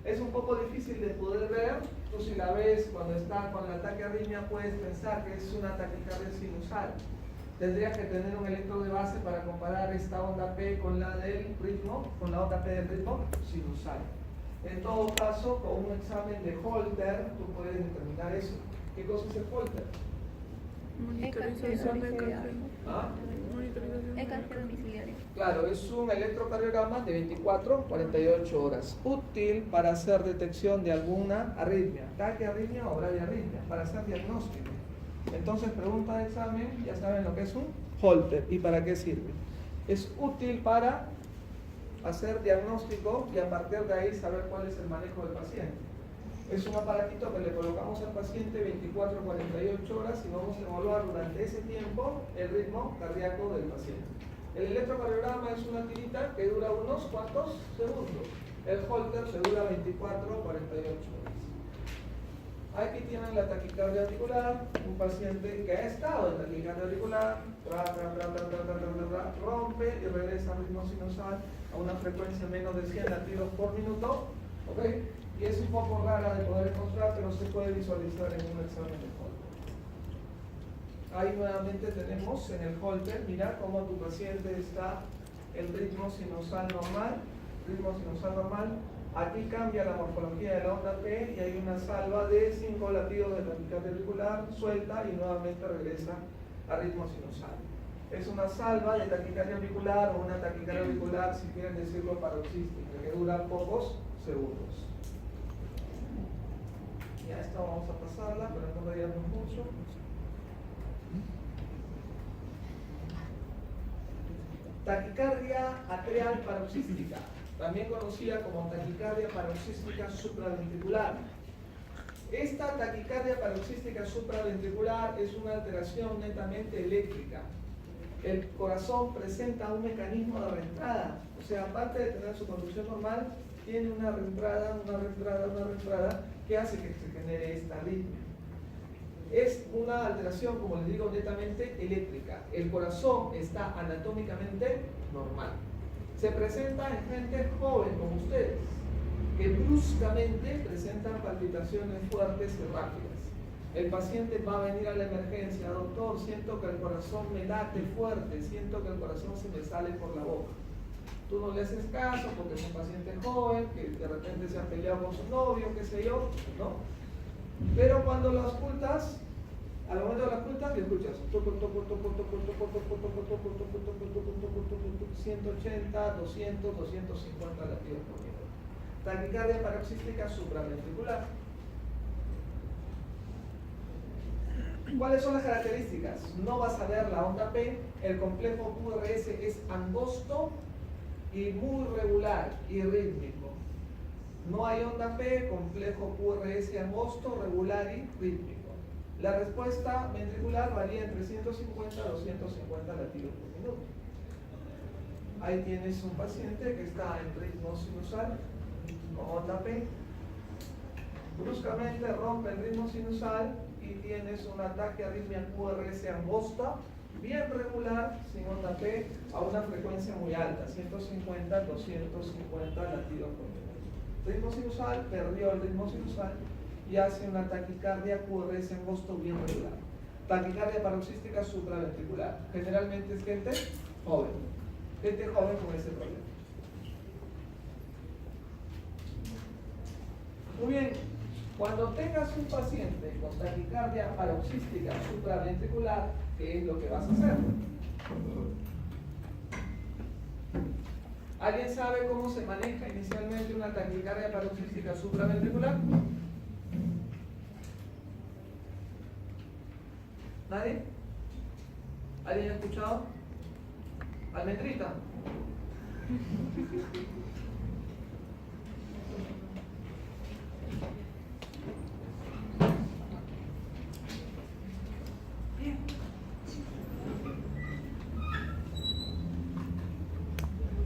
Es un poco difícil de poder ver. Tú, si la ves cuando está con la taquiarritmia, puedes pensar que es una taquicardia sinusal. Tendrías que tener un electro de base para comparar esta onda P con la del ritmo, con la onda P del ritmo sinusal. En todo caso, con un examen de Holter, tú puedes determinar eso. ¿Qué cosa es el Holter? Monitorización de cáncer. ¿Ah? Monitorización de EKG domiciliario. Claro, es un electrocardiograma de 24-48 horas, útil para hacer detección de alguna arritmia, taquiarritmia o bradiarritmia, para hacer diagnóstico. Entonces, pregunta de examen, ya saben lo que es un Holter y para qué sirve. Es útil para hacer diagnóstico y a partir de ahí saber cuál es el manejo del paciente. Es un aparatito que le colocamos al paciente 24-48 horas y vamos a evaluar durante ese tiempo el ritmo cardíaco del paciente. El electrocardiograma es una tirita que dura unos cuantos segundos. El Holter se dura 24-48 horas. Aquí tienen la taquicardia auricular, un paciente que ha estado en taquicardia auricular, rompe y regresa al ritmo sinusal a una frecuencia menos de 100 latidos por minuto, ¿ok? Y es un poco rara de poder encontrar, pero se puede visualizar en un examen de Holter. Ahí nuevamente tenemos en el Holter, mira cómo tu paciente está en ritmo sinusal normal, Aquí cambia la morfología de la onda P y hay una salva de 5 latidos de taquicardia auricular, suelta y nuevamente regresa a ritmo sinusal. Es una salva de taquicardia auricular o una taquicardia auricular, si quieren decirlo, paroxística, que dura pocos segundos. Ya esta vamos a pasarla, pero no vayamos mucho. Taquicardia atrial paroxística, también conocida como taquicardia paroxística supraventricular. Esta taquicardia paroxística supraventricular es una alteración netamente eléctrica. El corazón presenta un mecanismo de reentrada, o sea, aparte de tener su conducción normal, tiene una reentrada que hace que se genere esta arritmia. Es una alteración, como les digo, netamente eléctrica. El corazón está anatómicamente normal. Se presenta en gente joven como ustedes, que bruscamente presentan palpitaciones fuertes y rápidas. El paciente va a venir a la emergencia, doctor, siento que el corazón me late fuerte, siento que el corazón se me sale por la boca. Tú no le haces caso porque es un paciente joven, que de repente se ha peleado con su novio, qué sé yo, ¿no? Pero cuando lo auscultas, al momento de la auscultas, le escuchas 180, 200, 250 latidos por minuto. Taquicardia paroxística supraventricular. ¿Cuáles son las características? No vas a ver la onda P, el complejo QRS es angosto y muy regular y rítmico. No hay onda P, complejo QRS angosto, regular y rítmico. La respuesta ventricular varía entre 150 a 250 latidos por minuto. Ahí tienes un paciente que está en ritmo sinusal con onda P. Bruscamente rompe el ritmo sinusal y tienes un ataque arritmia QRS angosta, bien regular, sin onda P, a una frecuencia muy alta, 150, 250 latidos por minuto. Ritmo sinusal, perdió el ritmo sinusal y hace una taquicardia QRS angosto bien regular. Taquicardia paroxística supraventricular. Generalmente es gente joven. Gente joven con ese problema. Muy bien. Cuando tengas un paciente con taquicardia paroxística supraventricular, ¿qué es lo que vas a hacer? ¿Alguien sabe cómo se maneja inicialmente una taquicardia paroxística supraventricular? ¿Nadie? ¿Alguien ha escuchado? ¿Almendrita?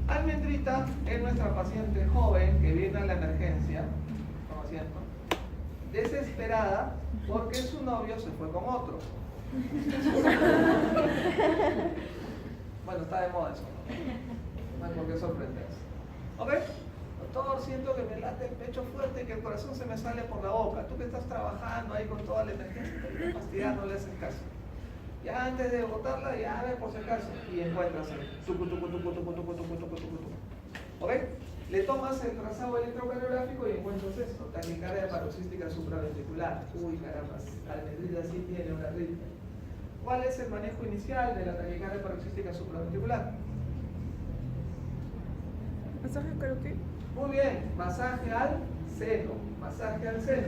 Almendrita es nuestra paciente joven que viene a la emergencia, como siento, desesperada porque su novio se fue con otro. Bueno, está de moda eso, ¿no? No hay por qué sorprenderse. ¿Ok? Doctor, siento que me late el pecho fuerte y que el corazón se me sale por la boca. Tú que estás trabajando ahí con toda la emergencia, te fastidias, no le haces caso. Ya antes de botarla, ya ve por si acaso. Y encuentras el ¿ok? Le tomas el trazado electrocardiográfico y encuentras esto, taquicardia paroxística supraventricular. Uy, caramba, Almendrita sí tiene una arritmia. ¿Cuál es el manejo inicial de la taquicardia paroxística supraventricular? ¿Masaje carotídeo? Muy bien, masaje al seno. Masaje al seno.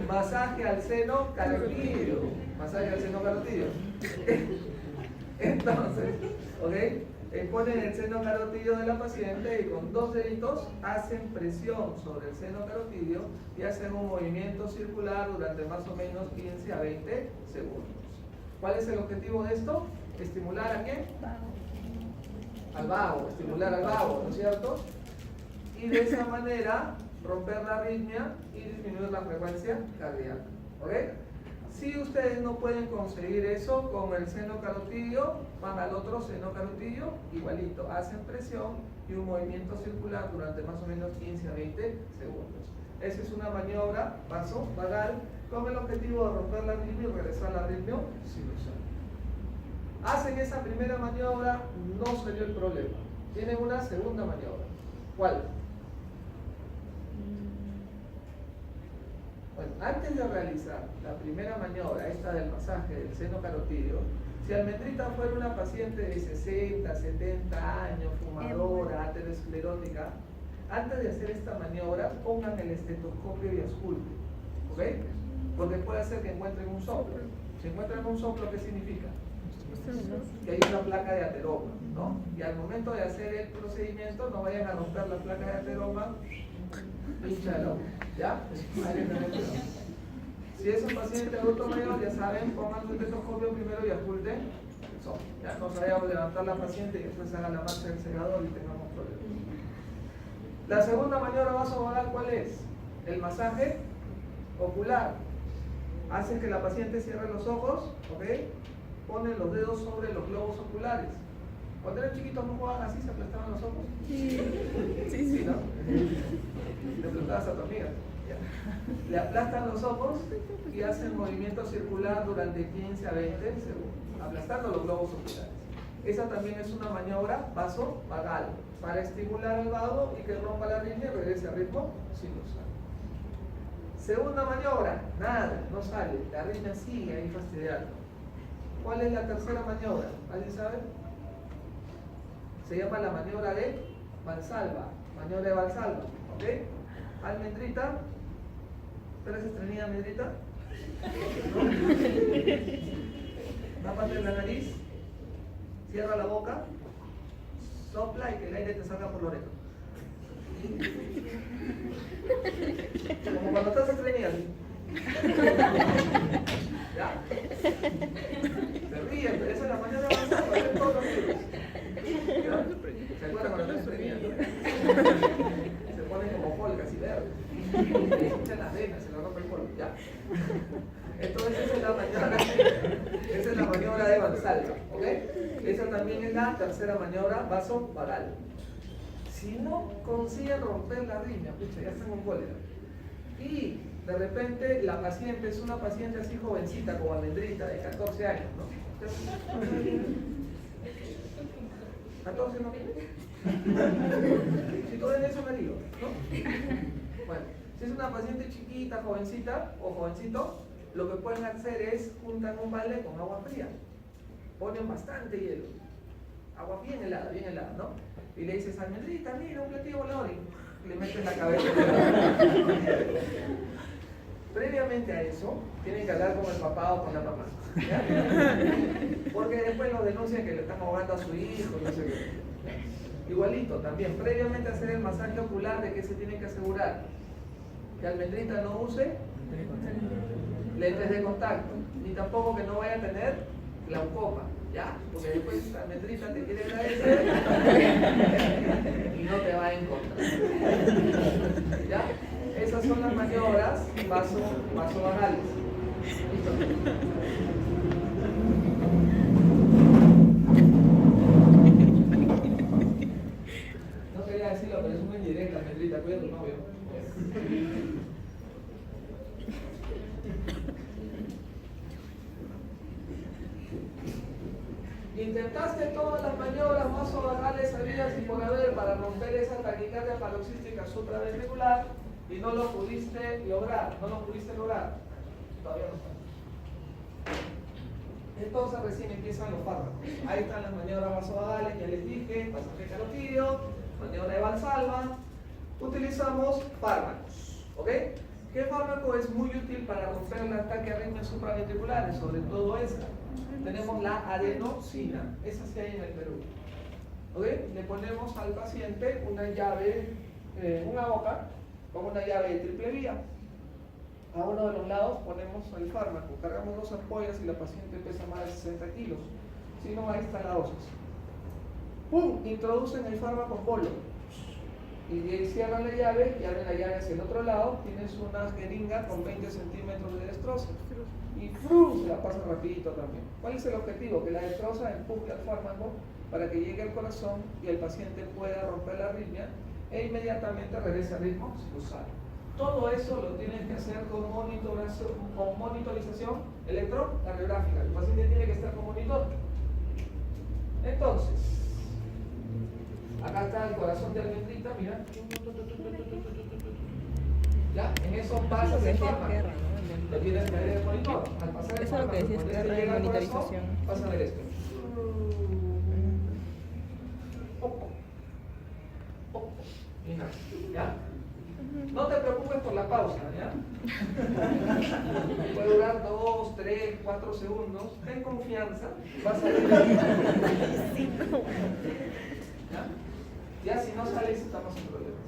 Masaje al seno carotídeo. Masaje al seno carotídeo. Entonces, ¿ok? Ponen el seno carotídeo de la paciente y con 2 deditos hacen presión sobre el seno carotídeo y hacen un movimiento circular durante más o menos 15 a 20 segundos. ¿Cuál es el objetivo de esto? ¿Estimular a quién? Al vago, estimular al vago, ¿no es cierto? Y de esa manera romper la arritmia y disminuir la frecuencia cardíaca. ¿Ok? Si ustedes no pueden conseguir eso con el seno carotídeo, van al otro seno carotídeo, igualito, hacen presión y un movimiento circular durante más o menos 15 a 20 segundos. Esa es una maniobra vasovagal con el objetivo de romper la arritmia y regresar la arritmia sinusal. Hacen esa primera maniobra, no salió el problema. Tienen una segunda maniobra. ¿Cuál? Bueno, antes de realizar la primera maniobra, esta del masaje del seno carotídeo, si Almendrita fuera una paciente de 60, 70 años, fumadora, aterosclerótica, antes de hacer esta maniobra, pongan el estetoscopio y ausculten, ¿ok? Porque puede ser que encuentren un soplo. Si encuentran un soplo, ¿qué significa? Que hay una placa de ateroma, ¿no? Y al momento de hacer el procedimiento, no vayan a romper la placa de ateroma, pínchalo, ¿ya? Si es un paciente adulto mayor, ya saben, pongan su estetoscopio primero y ausculten el soplo. Ya no sabemos levantar la paciente y después haga la marcha del segador y tengamos problemas. La segunda maniobra vasovagal, ¿cuál es? El masaje ocular. Hacen que la paciente cierre los ojos, ¿ok? Ponen los dedos sobre los globos oculares. Cuando eran chiquitos no jugaban así, se aplastaban los ojos. Sí. ¿No? Le preguntabas a tu amiga. Ya. Le aplastan los ojos y hacen movimiento circular durante 15 a 20 segundos, aplastando los globos oculares. Esa también es una maniobra vasovagal para estimular al vago y que rompa la arritmia y regrese a ritmo sinusal. Segunda maniobra, nada, no sale, la arritmia sigue ahí fastidiando. ¿Cuál es la tercera maniobra? ¿Alguien sabe? Se llama la maniobra de Valsalva, maniobra de Valsalva, ¿ok? Almendrita, ¿pero se estrenía almendrita? Tápate la nariz, cierra la boca, sopla y que el aire te salga por la oreja. Como cuando estás estreñido. ¿Ya? Se ríen, pero esa es la maniobra de Valsalva de todos los libros. ¿Ya? ¿Se acuerdan cuando estás estreñido? Se ponen como polcas y verdes. Se echan las venas, se lo rompe el polvo. ¿Ya? Entonces esa es la maniobra de Valsalva, ¿ok? Esa también es la tercera maniobra vasovagal. Si no consiguen romper la arritmia, pucha, ya están con cólera. Y de repente la paciente es una paciente así jovencita, como almendrita, de 14 años, ¿no? 14 no viene. Si todo en eso me digo, ¿no? Bueno, si es una paciente chiquita, jovencita o jovencito, lo que pueden hacer es juntan un balde con agua fría, ponen bastante hielo, agua bien helada, ¿no? Y le dices, almendrita, mira, un platillo volador, y le metes la cabeza. Previamente a eso, tienen que hablar con el papá o con la mamá, ¿ya? Porque después lo denuncian que le están ahogando a su hijo, no sé qué. Igualito, también, previamente a hacer el masaje ocular, ¿de qué se tiene que asegurar? Que almendrita no use lentes de contacto, ni tampoco que no vaya a tener glaucoma, ¿ya? Porque después la almendrita te quiere agradecer y no te va a encontrar, ¿ya? Esas son las maniobras vasovagales. ¿Listo? No quería decirlo, pero es una indirecta, almendrita, cuida a tu novio. Intentaste todas las maniobras vasovagales habidas y por haber para romper esa taquicardia paroxística supraventricular y no lo pudiste lograr, todavía no está. Entonces recién empiezan los fármacos. Ahí están las maniobras vasovagales, ya les dije, masaje carotidio, maniobra de Valsalva. Utilizamos fármacos, ¿ok? ¿Qué fármaco es muy útil para romper el ataque a arritmias supraventriculares? Sobre todo esta. Tenemos la adenosina, esa sí hay en el Perú. ¿Ok? Le ponemos al paciente una llave, una boca, con una llave de triple vía. A uno de los lados ponemos el fármaco, cargamos 2 ampollas y la paciente pesa más de 60 kilos. Si no, ahí está la dosis. ¡Pum! Introducen el fármaco en bolo. Y de ahí cierran la llave y abren la llave hacia el otro lado. Tienes una jeringa con 20 centímetros de destroza. Y ¡frum! Se la pasa rapidito también. ¿Cuál es el objetivo? Que la destroza empuje al fármaco para que llegue al corazón y el paciente pueda romper la arritmia e inmediatamente regrese al ritmo sinusal. Todo eso lo tienes que hacer con monitorización electrocardiográfica. El paciente tiene que estar con monitor. Entonces, acá está el corazón de almendrita, mira. Ya, en eso pasas el fármaco. Lo tienes que ver en el monitor. Al pasar el Eso es lo que fármaco, decías, cuando que llega al monitorización. corazón, vas a ver esto. Mira, ¿ya? No te preocupes por la pausa, ¿ya? Puede durar 2, 3, 4 segundos. Ten confianza, vas a ver. ¿Ya? Ya si no sales estamos en problemas.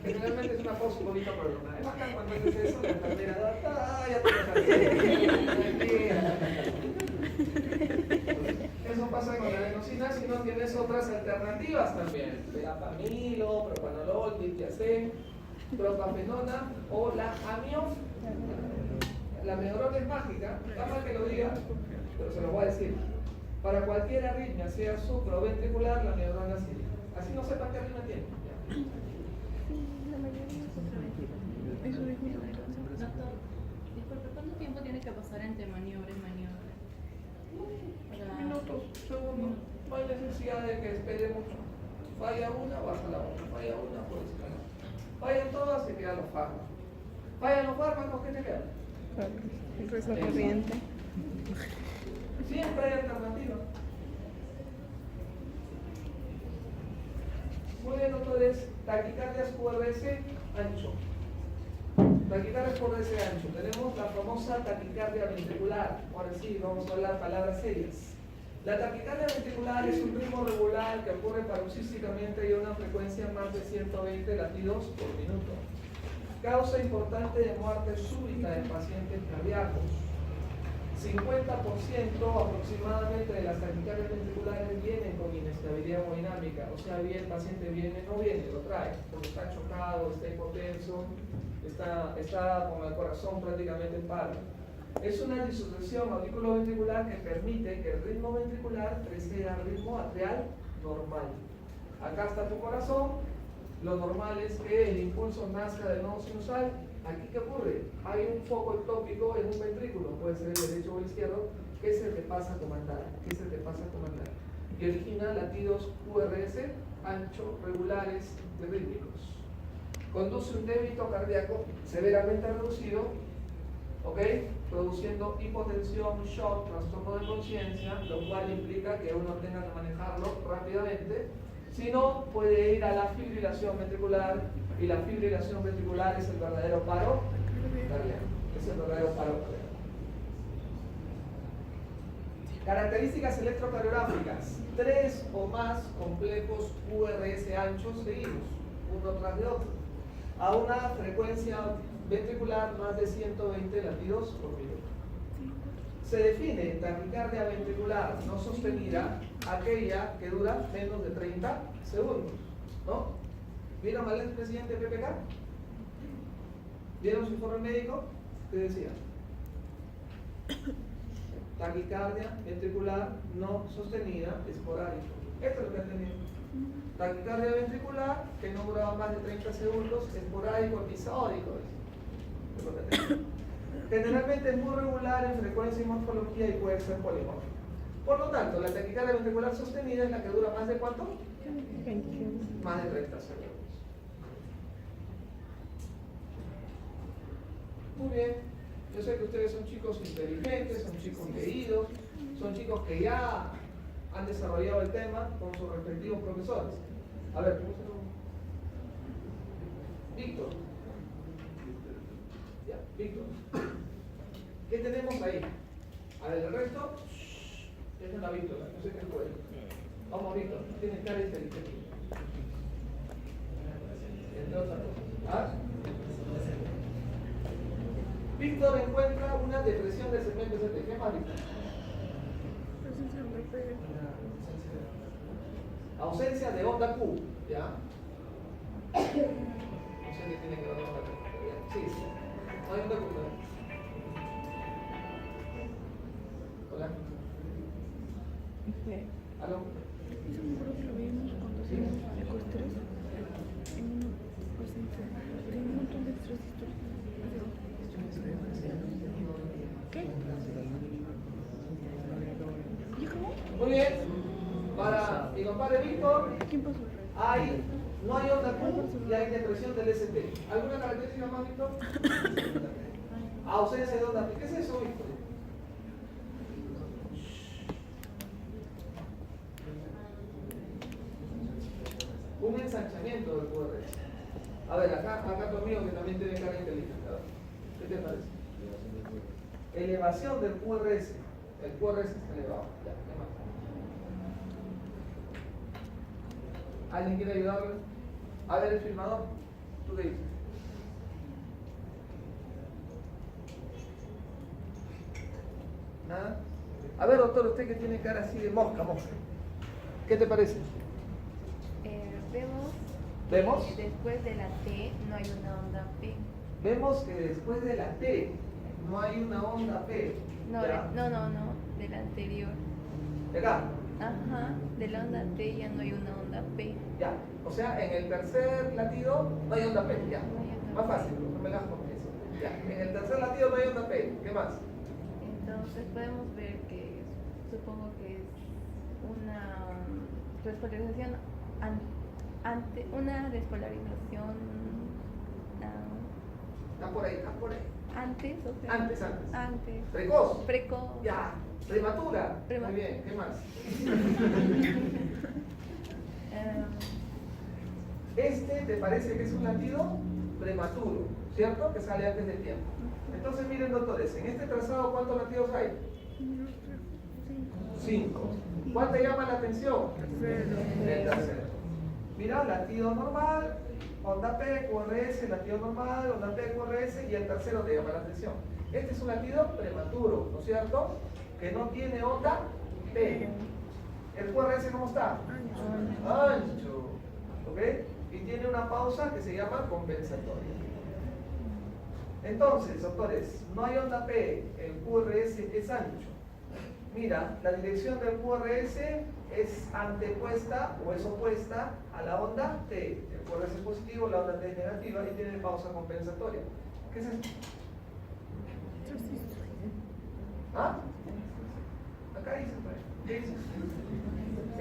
Generalmente es una pausa un poquito prolongada. Es bacán cuando haces eso, la enfermera ya te Eso pasa con la adenosina si no tienes otras alternativas también. Verapamilo, propanolol, diltiazem, propafenona o la amión. La mejor es mágica, está mal que lo diga, pero se lo voy a decir. Para cualquier arritmia, sea supraventricular, la neurona sigue. Así no sepan qué arritmia tiene. La mayoría es supraventricular. Eso dijo la doctora. Doctor, disculpe, ¿cuánto tiempo tiene que pasar entre maniobra y maniobra? Minutos, segundos. No hay necesidad de que espere mucho. Falla una, baja la otra. Falla una, puede escalar. Fallan todas, se quedan los fármacos. Fallan los fármacos, ¿qué te queda? El resto corriente. Siempre hay alternativa. Muy bien, doctores. Taquicardias QRS ancho. Taquicardia QRS ancho. Tenemos la famosa taquicardia ventricular. Ahora sí, vamos a hablar palabras serias. La taquicardia ventricular es un ritmo regular que ocurre paroxísticamente y a una frecuencia más de 120 latidos por minuto. Causa importante de muerte súbita en pacientes cardíacos. 50% aproximadamente de las taquicardias ventriculares vienen con inestabilidad hemodinámica, o sea, bien, el paciente viene, no viene, lo trae, porque está chocado, está hipotenso, está con el corazón prácticamente en paro. Es una disociación auriculoventricular que permite que el ritmo ventricular preceda al ritmo atrial normal. Acá está tu corazón, lo normal es que el impulso nazca del nodo sinusal. Aquí, ¿qué ocurre? Hay un foco ectópico en un ventrículo, puede ser el derecho o el izquierdo, que se te pasa a comandar, y origina latidos QRS ancho, regulares, rítmicos. Conduce un débito cardíaco severamente reducido, ¿ok? Produciendo hipotensión, shock, trastorno de conciencia, lo cual implica que uno tenga que manejarlo rápidamente. Si no, puede ir a la fibrilación ventricular, y la fibrilación ventricular es el verdadero paro cardíaco. Es el verdadero paro cardíaco. Características electrocardiográficas: 3 o más complejos QRS anchos seguidos, uno tras de otro, a una frecuencia ventricular más de 120 latidos por minuto. Se define taquicardia ventricular no sostenida aquella que dura menos de 30 segundos, ¿no? ¿Vieron al expresidente PPK? ¿Vieron su informe médico? ¿Qué decía? Taquicardia ventricular no sostenida esporádica. Esto es lo que han tenido. Taquicardia ventricular que no duraba más de 30 segundos, esporádico, episódico. Es lo que han tenido. Generalmente es muy regular en frecuencia y morfología y puede ser polimórfico. Por lo tanto, la taquicardia ventricular sostenida es la que dura más de ¿cuánto? 20. Más de 30 segundos. Muy bien. Yo sé que ustedes son chicos inteligentes, son chicos leídos, son chicos que ya han desarrollado el tema con sus respectivos profesores. A ver, ¿cómo se llama? Víctor. Ya, Víctor. ¿Qué tenemos ahí? A ver, el resto, es una Víctor, no sé qué fue. Vamos, Víctor, tienes cara de inteligente. Entre otras cosas. ¿Ah? Víctor encuentra una depresión del segmento ST. ¿Qué más, Víctor? Ausencia de onda Q, ¿ya? No sé qué tiene que ver con onda Q. Sí, sí. No hay onda Q. Hola. ¿Aló? Eso me acuerdo que lo vimos cuando hacíamos ecoestrés en un paciente. Tenía un montón de estrés históricos. ¿Qué? ¿Ya acabó? Muy bien. Para mi compadre Víctor, ¿Quién pasó? no hay onda Q y hay depresión del ST. ¿Alguna característica más, Víctor? Ausencia de onda Q. ¿Qué es eso, Víctor? Un ensanchamiento del QRS. A ver, acá tu amigo que también tiene cara inteligente. A ver, ¿qué te parece? Elevación del QRS. El QRS está elevado. Ya, ¿qué más? ¿Alguien quiere ayudarle? A ver, el filmador. ¿Tú qué dices? ¿Nada? A ver, doctor, usted que tiene cara así de mosca. ¿Qué te parece? Vemos ¿Vemos? que después de la T no hay una onda P. Vemos que después de la T no hay una onda P. No, ¿ya? no, del anterior. De acá. Ajá, de la onda T ya no hay una onda P. Ya. O sea, en el tercer latido no hay onda P. Ya. No hay onda Más P. fácil, no me la con eso. Ya. En el tercer latido no hay onda P. ¿Qué más? Entonces podemos ver que supongo que es una despolarización una despolarización Está por ahí, está por ahí. antes, o sea, Antes. Precoz. precoz. Ya. Prematura. Prematura. Muy bien. ¿Qué más? Este te parece que es un latido prematuro, ¿cierto? Que sale antes del tiempo. Entonces miren doctores, en este trazado ¿cuántos latidos hay? 5. ¿Cuál te llama la atención? El tercero. Mira, latido normal, onda P, QRS, latido normal, onda P, QRS y el tercero te llama la atención. Este es un latido prematuro, ¿no es cierto? Que no tiene onda P. ¿El QRS cómo está? Ancho. ¿Ok? Y tiene una pausa que se llama compensatoria. Entonces, doctores, no hay onda P, el QRS es ancho. Mira, la dirección del QRS es antepuesta o es opuesta a la onda T. El QRS es positivo, la onda T es negativa y tiene pausa compensatoria. ¿Qué es esto? ¿Ah? Acá dice, ¿qué dice?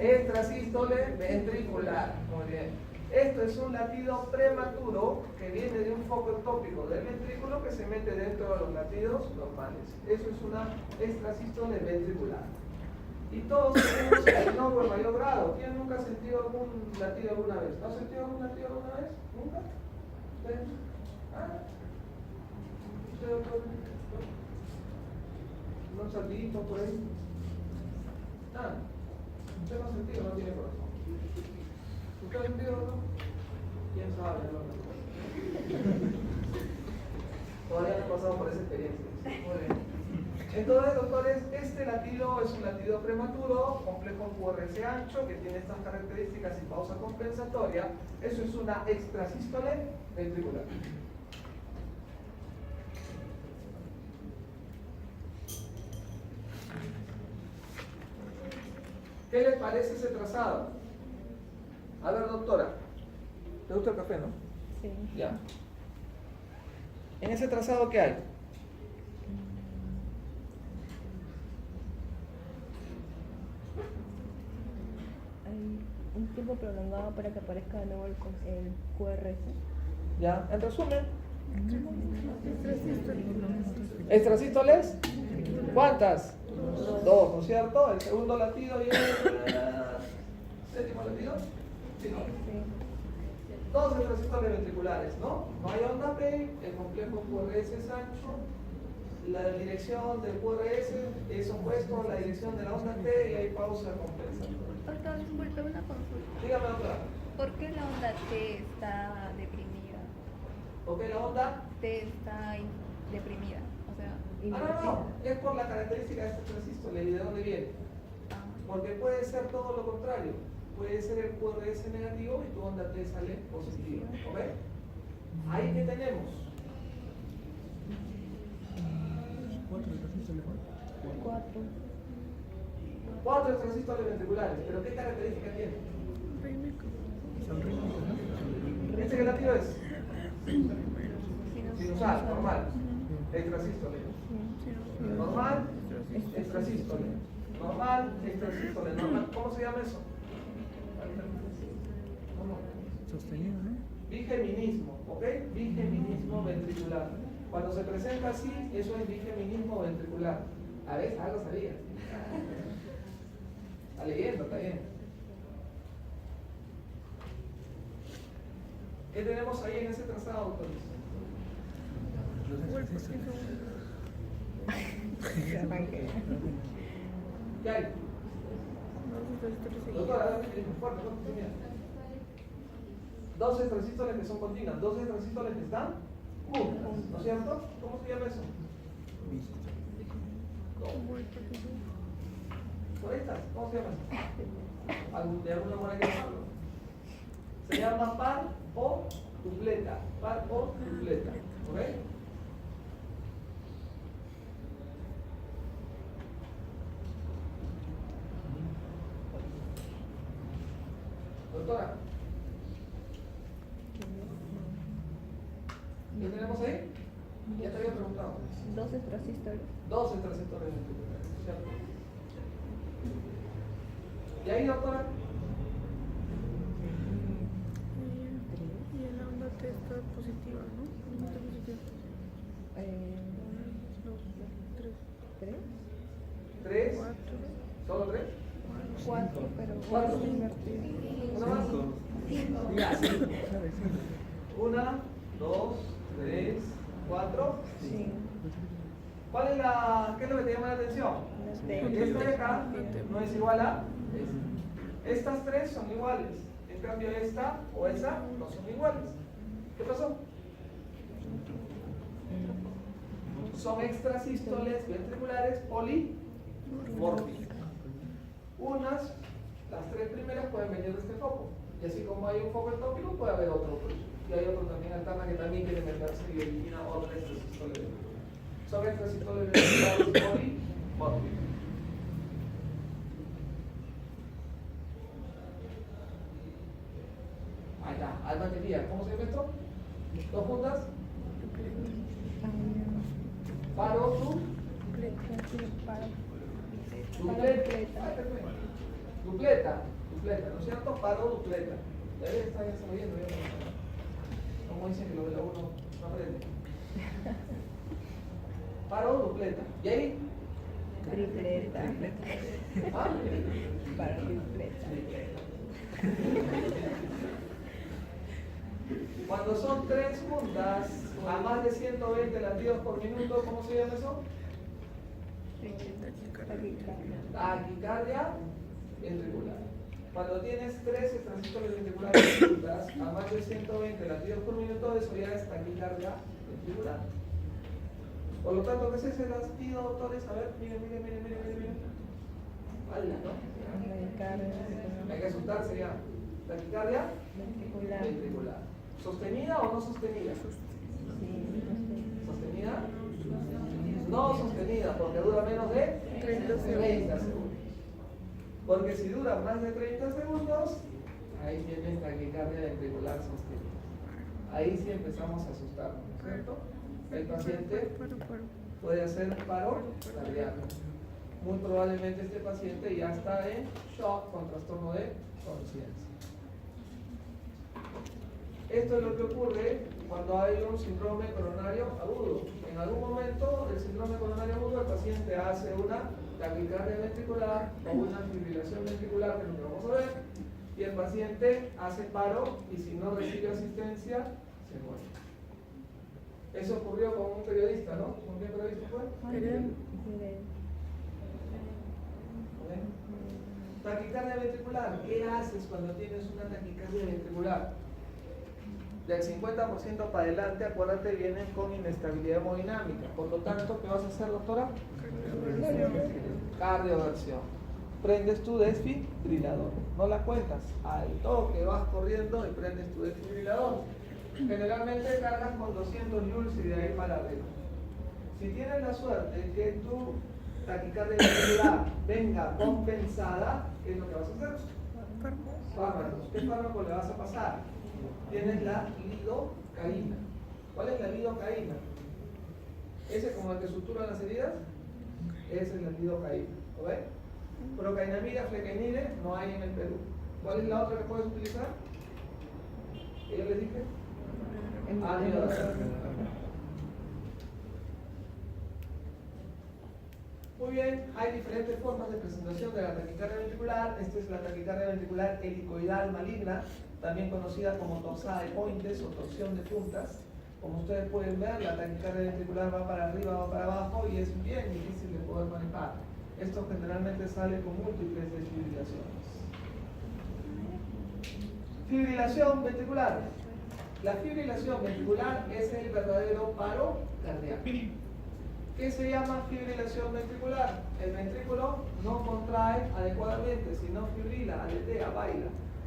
Extrasístole ventricular. Muy bien. Esto es un latido prematuro que viene de un foco ectópico del ventrículo que se mete dentro de los latidos normales. Eso es una extrasístole ventricular. Y todos tenemos el no en mayor grado. ¿Quién nunca ha sentido algún latido alguna vez? ¿No ha sentido algún latido alguna vez? ¿Nunca? ¿Ustedes? ¿Ah? ¿Usted, doctor? ¿Un saltito por ahí? Ah, usted no ha sentido, no tiene corazón. ¿Usted ha sentido, no? ¿Quién sabe, no? Todavía no he pasado por esa experiencia. Muy bien. Entonces, doctores, este latido es un latido prematuro, complejo QRS ancho, que tiene estas características y pausa compensatoria. Eso es una extrasístole ventricular. ¿Qué les parece ese trazado? A ver, doctora, ¿te gusta el café, no? Sí. Ya. ¿En ese trazado qué hay? Hay un tiempo prolongado para que aparezca de nuevo el QRS. Ya, en resumen. ¿Extrasístoles? ¿Cuántas? Dos, ¿no es cierto? El segundo latido y el séptimo latido. Sí, ¿no? Dos extrasístoles ventriculares, ¿no? No hay onda P, el complejo QRS es ancho, la dirección del QRS es opuesto a la dirección de la onda T y hay pausa compensatoria. Doctor, disculpe, una consulta. Dígame, doctora. ¿Por qué la onda T está deprimida? ¿Ok la onda? T está deprimida, o sea, No, es por la característica de este extrasístole y de dónde viene. Porque puede ser todo lo contrario. Puede ser el QRS negativo y tu onda T sale positiva. ¿Ok? Ahí que tenemos. Cuatro extrasístoles ventriculares. ¿Pero qué característica tiene? ¿Este qué latido es? Sinusal, normal. Extrasístole. Normal, extrasístole. Normal, extrasístole. Normal. ¿Cómo se llama eso? ¿Cómo? Sostenido, ¿no? Bigeminismo, ¿ok? Bigeminismo ventricular. Cuando se presenta así, eso es bigeminismo ventricular. A ver, algo sabía. Está leyendo, está bien. ¿Qué tenemos ahí en ese trazado, doctor? ¿Qué hay? Doctora, fuerte, fuerte, mira. Dos extrasístoles que son continuas, dos extrasístoles que están juntas, ¿no es cierto? ¿Cómo se llama eso? ¿Por ahí estás? ¿Cómo se llama eso? ¿De alguna manera que llamarlo? Se llama par o dupleta. Par o dupleta. ¿Ok? había preguntado? 12 transistores. 12 transistores ventriculares, ¿cierto? ¿Y ahí, doctora? Y en la onda T está positiva, ¿no? No está positiva. 1, 2, 3, 3. 4, ¿Solo 3? 4, pero 4. es invertido. ¿Una más? 1, 2, 3, 4. Sí. ¿Cuál es qué es lo que te llama la atención? Esta de acá no es igual a esta. Estas tres son iguales. En cambio esta o esa no son iguales. ¿Qué pasó? Son extrasístoles ventriculares polimórficas. Las tres primeras pueden venir de este foco. Y así como hay un foco ectópico, puede haber otro. Y hay otro también alterna que también quiere meterse y elimina otra extrasístole ventricular. Son extrasístoles ventriculares polimórficas. Ahí está, hay batería. ¿Cómo se llama esto? ¿Dos puntas? Paro, tú. Dupleta, ¿no es cierto? Paro, dupleta. Ya está sabiendo, como dicen que lo de la 1 no aprende. Paro, dupleta. ¿Y ahí? Tripleta. ¿Ah? Para tripleta. Cuando son tres puntas a más de 120 latidos por minuto, ¿cómo se llama eso? Taquicardia ventricular. Cuando tienes 13 transistores ventriculares juntas a más de 120 latidos por minuto, eso ya es taquicardia ventricular. Por lo tanto, ¿qué es ese latido, doctores? A ver, miren. Vale, ¿no? Hay que asustarse ya. Taquicardia ventricular. ¿Sostenida o no sostenida? ¿Sostenida? No sostenida, porque dura menos de 30 segundos. Porque si dura más de 30 segundos, ahí viene taquicardia ventricular sostenida. Ahí sí empezamos a asustarnos, ¿cierto? El paciente puede hacer paro cardíaco. Muy probablemente este paciente ya está en shock con trastorno de conciencia. Esto es lo que ocurre cuando hay un síndrome coronario agudo. En algún momento del síndrome coronario agudo el paciente hace una taquicardia ventricular o una fibrilación ventricular, que es lo que vamos a ver, y el paciente hace paro y si no recibe asistencia, se muere. Eso ocurrió con un periodista, ¿no? ¿Con qué periodista fue? Taquicardia ventricular. ¿Qué haces cuando tienes una taquicardia ventricular? Del 50% para adelante, acuérdate, vienen con inestabilidad hemodinámica. Por lo tanto, ¿qué vas a hacer, doctora? Cardioversión. Prendes tu desfibrilador. No la cuentas. Al toque vas corriendo y prendes tu desfibrilador. Generalmente cargas con 200 joules y de ahí para arriba. Si tienes la suerte que tu taquicardia ventricular venga compensada, ¿qué es lo que vas a hacer? Fármacos. ¿Qué fármaco le vas a pasar? Tienes la lidocaína. ¿Cuál es la lidocaína? ¿Ese como el que sutura las heridas? Esa es la lidocaína. ¿Lo ves? Procainamida, flecainide no hay en el Perú. ¿Cuál es la otra que puedes utilizar? ¿Qué yo les dije? Amiodarona. Muy bien, hay diferentes formas de presentación de la taquicardia ventricular. Esta es la taquicardia ventricular helicoidal maligna, también conocida como torsada de pointes o torsión de puntas. Como ustedes pueden ver, la taquicardia ventricular va para arriba, va para abajo y es bien difícil de poder manejar. Esto generalmente sale con múltiples desfibrilaciones. Fibrilación ventricular. La fibrilación ventricular es el verdadero paro cardíaco. ¿Qué se llama fibrilación ventricular? El ventrículo no contrae adecuadamente, sino fibrila, aletea, baila.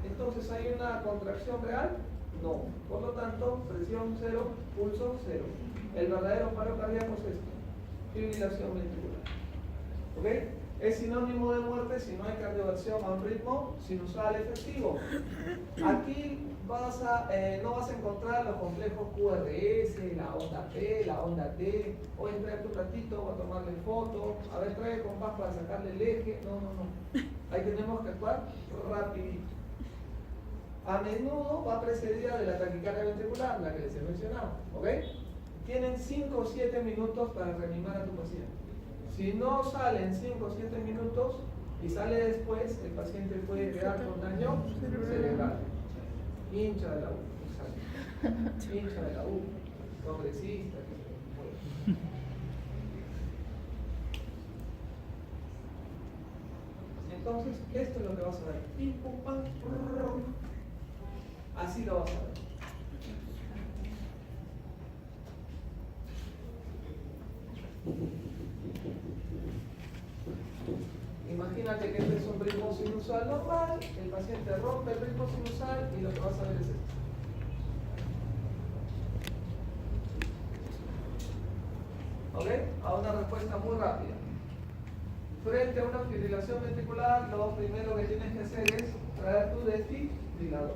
Entonces, ¿hay una contracción real? No. Por lo tanto, presión cero, pulso cero. El verdadero paro cardíaco es esto: fibrilación ventricular. ¿Ok? Es sinónimo de muerte si no hay cardioversión a un ritmo sinusal efectivo. Aquí no vas a encontrar los complejos QRS, la onda P, la onda T. Oye, tráete un ratito, voy a tomarle foto. A ver, trae compás para sacarle el eje. No. Ahí tenemos que actuar rapidito. A menudo va precedida de la taquicardia ventricular, la que les he mencionado. ¿Ok? Tienen 5 o 7 minutos para reanimar a tu paciente. Si no sale en 5 o 7 minutos y sale después, el paciente puede quedar con daño cerebral. Hincha de la U, hincha de la U, congresista. Entonces, esto es lo que vas a ver. Pim, pum, pam, prrr. Así lo vas a ver. Imagínate que este es un ritmo sinusal normal, el paciente rompe el ritmo sinusal y lo que vas a ver es esto. ¿Ok? A una respuesta muy rápida. Frente a una fibrilación ventricular, lo primero que tienes que hacer es traer tu desfibrilador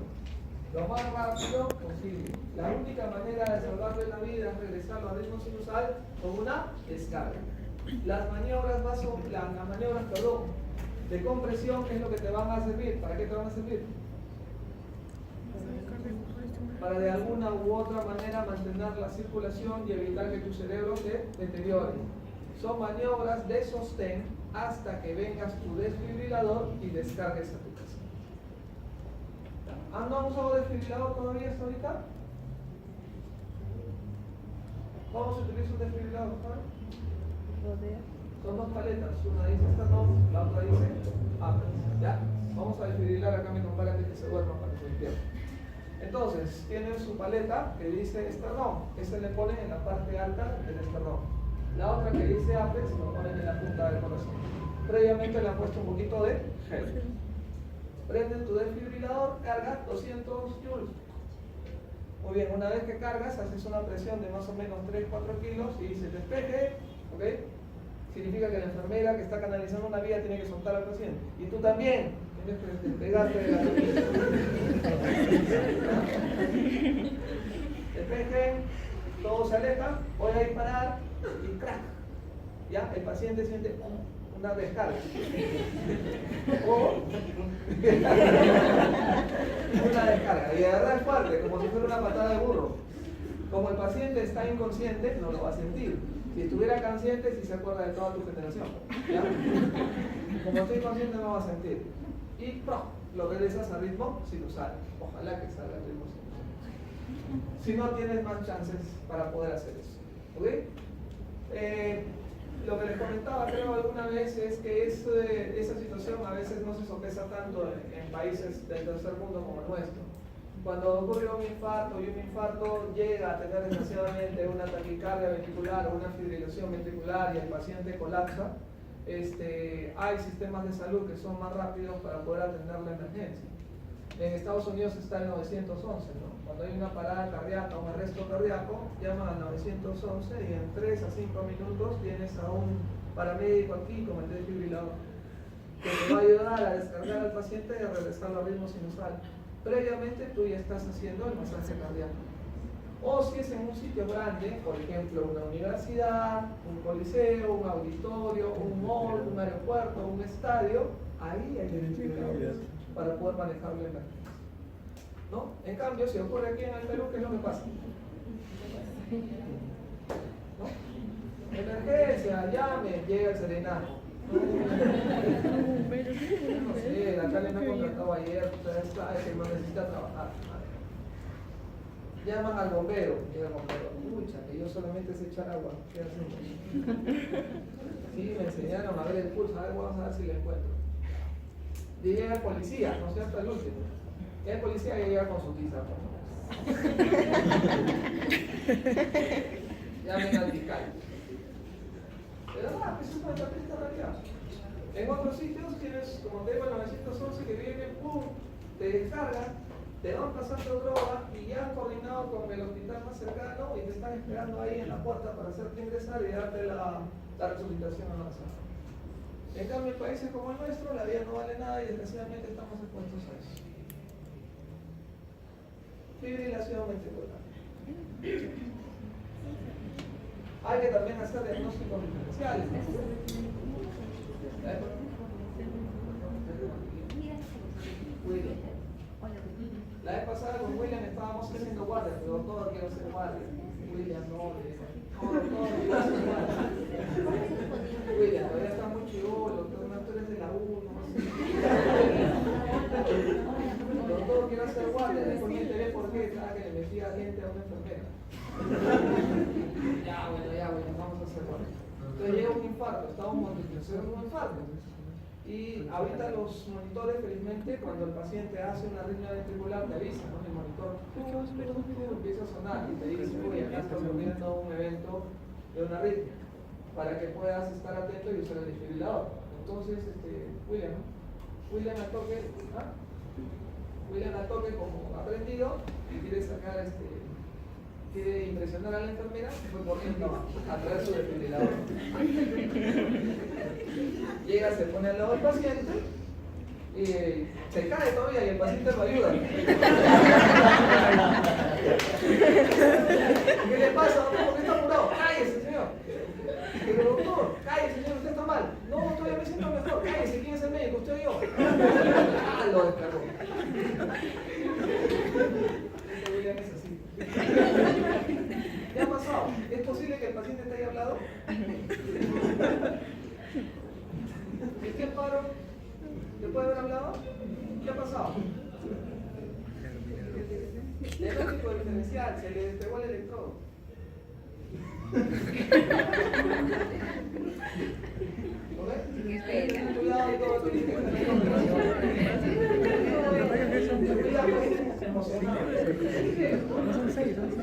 lo más rápido posible. La única manera de salvarle la vida es regresarlo al ritmo sinusal con una descarga. Las maniobras de compresión, ¿qué es lo que te van a servir? ¿Para qué te van a servir? Para de alguna u otra manera mantener la circulación y evitar que tu cerebro se deteriore. Son maniobras de sostén hasta que vengas tu desfibrilador y descargues a tu casa. ¿No han usado desfibrilador todavía hasta ahorita? ¿Cómo se utiliza un desfibrilador? Son dos paletas, una dice esternón, la otra dice ápex. ¿Ya? Vamos a desfibrilar acá mi compadre que se duerma para que se despierte. Entonces, tienen su paleta que dice esternón, esa le ponen en la parte alta del esternón. La otra que dice ápex lo ponen en la punta del corazón. Previamente le han puesto un poquito de gel. Prenden tu desfibrilador, cargas 200 joules. Muy bien, una vez que cargas, haces una presión de más o menos 3-4 kilos y dice despeje, ¿ok? Significa que la enfermera que está canalizando una vía tiene que soltar al paciente. Y tú también tienes que despegarte de la camisa. Despejen, todo se aleja, voy a disparar y crack. Ya, el paciente siente una descarga. O una descarga. Y de verdad es fuerte, como si fuera una patada de burro. Como el paciente está inconsciente, no lo va a sentir. Si estuviera consciente, sí se acuerda de toda tu generación. ¿Ya? Como estoy consciente, no va a sentir. Y ¡pro! Lo regresas a ritmo sinusal. Ojalá que salga el ritmo sinusal. Si no, tienes más chances para poder hacer eso. ¿Ok? Lo que les comentaba, creo, alguna vez es que esa situación a veces no se sopesa tanto en países del tercer mundo como el nuestro. Cuando ocurre un infarto y un infarto llega a tener desgraciadamente una taquicardia ventricular o una fibrilación ventricular y el paciente colapsa, hay sistemas de salud que son más rápidos para poder atender la emergencia. En Estados Unidos está el 911, ¿no? Cuando hay una parada cardíaca o un arresto cardíaco, llaman al 911 y en 3 a 5 minutos tienes a un paramédico aquí con el desfibrilador que te va a ayudar a descargar al paciente y a regresarlo al ritmo sinusal. Previamente tú ya estás haciendo el masaje cardíaco. O si es en un sitio grande, por ejemplo una universidad, un coliseo, un auditorio, un mall, un aeropuerto, un estadio, ahí hay desfibriladores para poder manejar la emergencia. ¿No? En cambio, si ocurre aquí en el Perú, ¿qué es lo que pasa? ¿No? Emergencia, llame, llega el serenato. No sé, la Cali me ha contratado ayer, o sea, es que no necesita trabajar. Llaman al bombero, llega el bombero, pucha, que yo solamente sé echar agua, ¿qué hacemos? Sí, me enseñaron a ver el pulso, a ver, vamos a ver si le encuentro. Y llega el policía, no sé, hasta el último. Y el policía ya llega con su tiza, por favor. Llamen al fiscal. De verdad, eso es una triste realidad. En otros sitios tienes, como te digo, el 911 que viene, pum, te descargan, te van pasando droga y ya han coordinado con el hospital más cercano y te están esperando ahí en la puerta para hacerte ingresar y darte la resucitación a la sala. En cambio, en países como el nuestro, la vida no vale nada y desgraciadamente estamos expuestos a eso. fibrilación ventricular. Hay que también hacer diagnósticos diferenciales. William. La vez pasada con William estábamos haciendo guardia, pero todo quiero hacer guardia. William, no, todo quiero hacer guardia. William, todavía está muy chivolo, tú eres de la U, no sé. Pero todo quiero hacer guardia, le ponía el TV porque estaba que le metía diente a una enfermera. Ya, bueno, vamos a hacer guardia. Entonces llega un infarto, estábamos monitoreando un infarto. Y ahorita los monitores, felizmente, cuando el paciente hace una arritmia ventricular, te avisan, ¿no? El monitor empieza a sonar y te dice, oye, acá está ocurriendo un evento de una arritmia, para que puedas estar atento y usar el desfibrilador. Entonces, William al toque como aprendido y quiere sacar quiere impresionar a la enfermera, fue corriendo a traer su desfibrilador. Llega, se pone al lado del paciente y se cae todavía y el paciente lo ayuda. ¿Qué le pasa, doctor? ¿Por qué está apurado? ¡Cállese, señor! Pero doctor, cállese, señor, usted está mal. No, todavía me siento mejor. Cállese, ¿quién es el médico? ¿Usted o yo? Ah, lo descargó. William es así. ¿Qué ha pasado? ¿Es posible que el paciente te haya hablado? ¿Es que paro? ¿Le puede haber hablado? ¿Qué ha pasado? Diagnóstico diferencial, se le despegó el electrodo. ¿Ok? Ten cuidado y todo tiene que tener No son 6, son 6.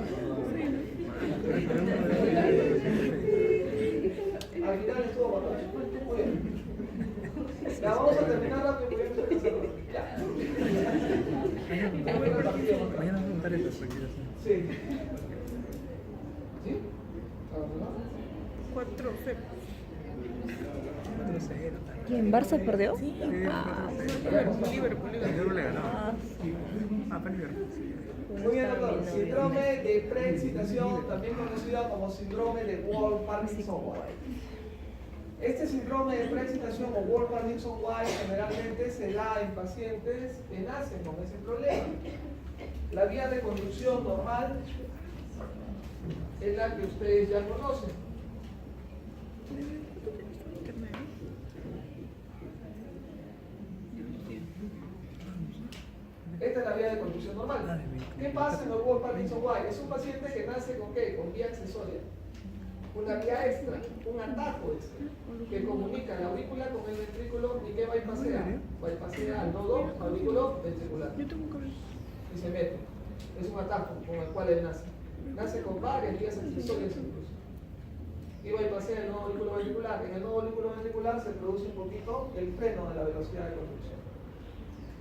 al final estuvo borracho. Muy bien. Ya vamos a terminar rápido porque ya me estoy cansando. Ya. Mañana vamos a contar eso, tranquilo. Sí. ¿Sí? 4-0. 4-0. ¿Quién? ¿Barça perdió? Sí, Liverpool. Liverpool le ganó. Perdió. Muy bien, doctor. Síndrome de preexcitación, también conocida como síndrome de Wolff-Parkinson-White. Este síndrome de preexcitación o Wolff-Parkinson-White generalmente se da en pacientes que nacen con ese problema. La vía de conducción normal es la que ustedes ya conocen. Esta es la vía de conducción normal. ¿Qué pasa en el Wolff-Parkinson-White? Es un paciente que nace con ¿qué? Con vía accesoria. Una vía extra, un atajo extra, que comunica la aurícula con el ventrículo y que bypassea. Bypassea al nodo aurículo ventricular. Y se mete. Es un atajo con el cual él nace. Nace con varias vías accesorias incluso. Y bypassea el nodo aurículo ventricular. En el nodo aurículo ventricular se produce un poquito el freno de la velocidad de conducción.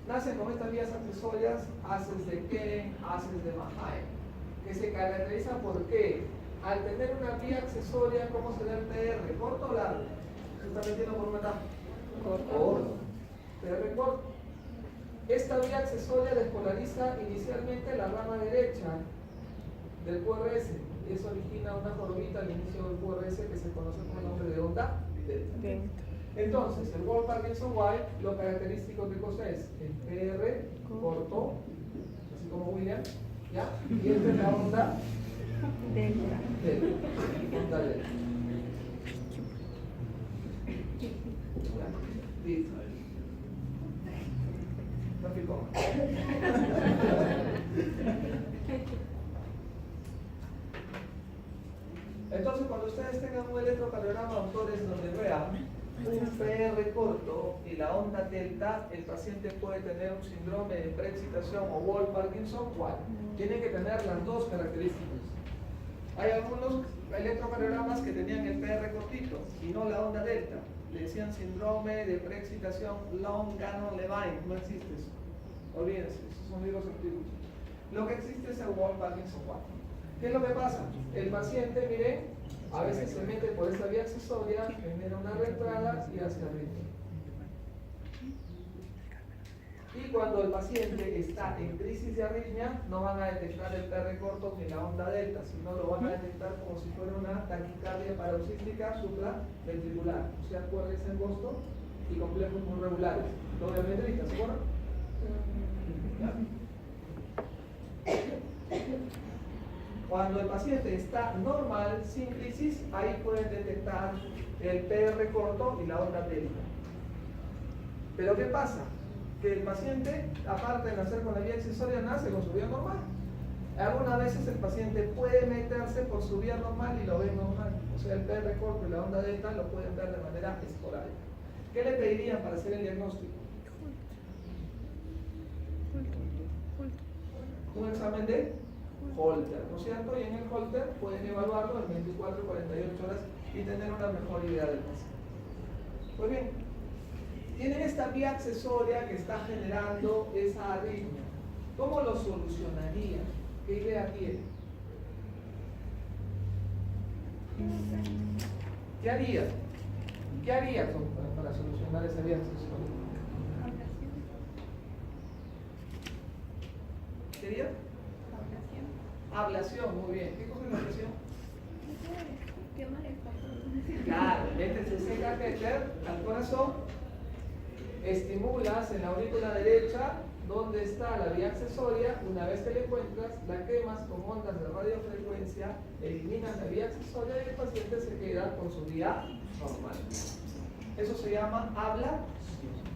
Nacen con estas vías accesorias, haces de Keren, haces de Mahaye, que se caracterizan por qué. Al tener una vía accesoria, ¿cómo se da el PR? ¿Corto o largo? Se está metiendo por una tapa. Corto. PR corto. Esta vía accesoria despolariza inicialmente la rama derecha del QRS y eso origina una jorobita al inicio del QRS que se conoce con el nombre de onda delta. Entonces, el Wolff-Parkinson-White, lo característico ¿qué cosa es? El PR corto, así como William, ¿ya? Y esta es la onda delta. Onda delta. Listo. No picó. Entonces, cuando ustedes tengan un electrocardiograma, doctores, donde vean un PR corto y la onda delta, el paciente puede tener un síndrome de preexcitación o Wolff-Parkinson-White. Tienen que tener las dos características. Hay algunos electrocardiogramas que tenían el PR cortito y no la onda delta. Le decían síndrome de preexcitación Long-Gannon-Levine. No existe eso. Olvídense, esos son libros antiguos. Lo que existe es el Wolff-Parkinson-White. ¿Qué es lo que pasa? El paciente, miren, a veces se mete por esta vía accesoria, genera una reentrada y hace arriba. Y cuando el paciente está en crisis de arritmia, no van a detectar el PR corto ni la onda delta, sino lo van a detectar como si fuera una taquicardia paroxística supraventricular. O sea, cuerdas en angosto y complejos muy regulares. Obviamente, ¿se acuerdan? Cuando el paciente está normal, sin crisis, ahí pueden detectar el PR corto y la onda delta. Pero ¿qué pasa? Que el paciente, aparte de nacer con la vía accesoria, nace con su vía normal. Algunas veces el paciente puede meterse por su vía normal y lo ve normal. O sea, el PR corto y la onda delta lo pueden ver de manera esporádica. ¿Qué le pedirían para hacer el diagnóstico? Un examen de Holter, ¿no es cierto? Y en el Holter pueden evaluarlo en 24 o 48 horas y tener una mejor idea del paciente. Pues bien, tienen esta vía accesoria que está generando esa arritmia. ¿Cómo lo solucionarían? ¿Qué idea tienen? ¿Qué harían? ¿Qué harían para solucionar esa vía accesoria? ¿Qué haría? Ablación, muy bien. ¿Qué cosa es la ablación? Claro, metes ese catéter al corazón, estimulas en la aurícula derecha donde está la vía accesoria. Una vez que la encuentras, la quemas con ondas de radiofrecuencia, eliminas la vía accesoria y el paciente se queda con su vía normal. Eso se llama ablación.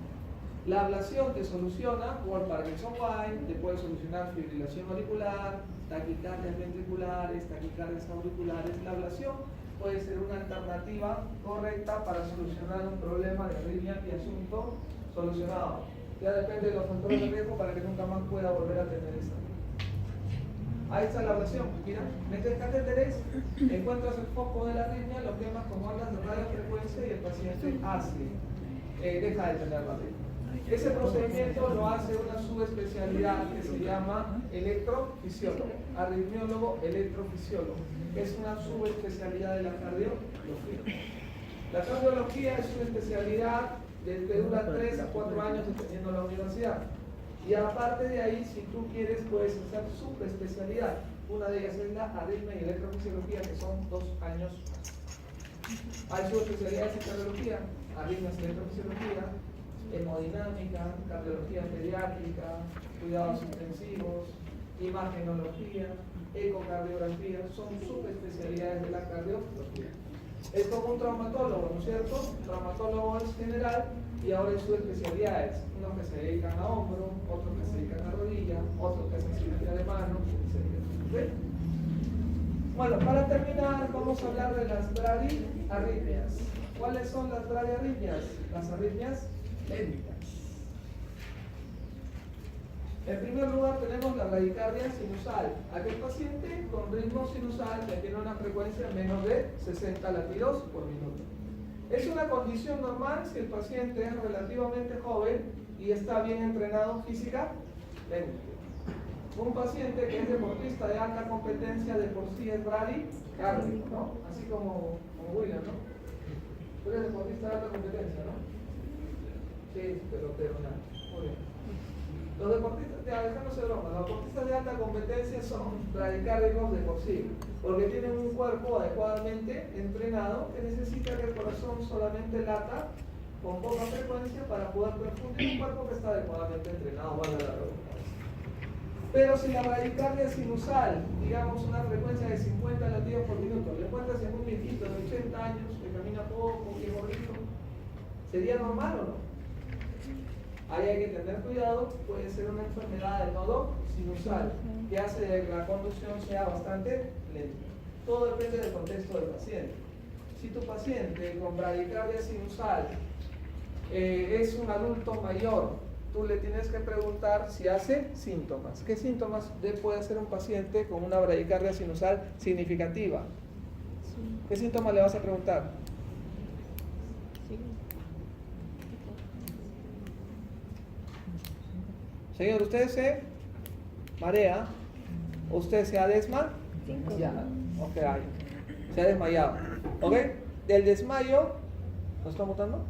La ablación te soluciona por Parkinson-White, te puede solucionar fibrilación auricular, taquicardias ventriculares, taquicardias auriculares. La ablación puede ser una alternativa correcta para solucionar un problema de arritmia y asunto solucionado. Ya depende de los factores de riesgo para que nunca más pueda volver a tener esa. Ahí está la ablación. Mira, metes catéteres, encuentras el foco de la arritmia, lo quemas con ondas de radiofrecuencia y el paciente deja de tener la arritmia. Ese procedimiento lo hace una subespecialidad que se llama electrofisiólogo, arritmiólogo electrofisiólogo. Es una subespecialidad de la cardiología. La cardiología es una especialidad que dura 3 a 4 años dependiendo de la universidad. Y aparte de ahí, si tú quieres, puedes hacer subespecialidad. Una de ellas es la arritmia y electrofisiología, que son 2 años más. Hay subespecialidades en cardiología, arritmias y electrofisiología, hemodinámica, cardiología pediátrica, cuidados intensivos, imagenología, ecocardiografía, son subespecialidades de la cardiología. Es como un traumatólogo, ¿no es cierto? Un traumatólogo es general y ahora hay subespecialidades, unos que se dedican a hombro, otros que se dedican a rodilla, otros que hacen cirugía de mano, etc. Bueno, para terminar vamos a hablar de las bradiarritmias. ¿Cuáles son las bradiarritmias? Las arritmias lentas. En primer lugar tenemos la bradicardia sinusal. Aquel paciente con ritmo sinusal que tiene una frecuencia menos de 60 latidos por minuto. Es una condición normal si el paciente es relativamente joven y está bien entrenado físicamente. Un paciente que es deportista de alta competencia de por sí es bradicárdico, ¿no? Así como William, ¿no? Tú eres deportista de alta competencia, ¿no? Sí, pelotero, nada. Muy bien. Los deportistas, dejándose broma, los deportistas de alta competencia son bradicárdicos de por sí, porque tienen un cuerpo adecuadamente entrenado que necesita que el corazón solamente lata con poca frecuencia para poder perfundir un cuerpo que está adecuadamente entrenado, valga la redundancia. Pero si la bradicardia sinusal, digamos una frecuencia de 50 latidos por minuto, le encuentras en un viejito de 80 años que camina poco, que es gordito, ¿sería normal o no? Ahí hay que tener cuidado, puede ser una enfermedad del nodo sinusal que hace que la conducción sea bastante lenta. Todo depende del contexto del paciente. Si tu paciente con bradicardia sinusal es un adulto mayor, tú le tienes que preguntar si hace síntomas. ¿Qué síntomas puede hacer un paciente con una bradicardia sinusal significativa? ¿Qué síntomas le vas a preguntar? Señor, ¿usted se marea? ¿Usted se ha desmayado? Ok, se ha desmayado. ¿Ok? Del desmayo, ¿nos está mutando?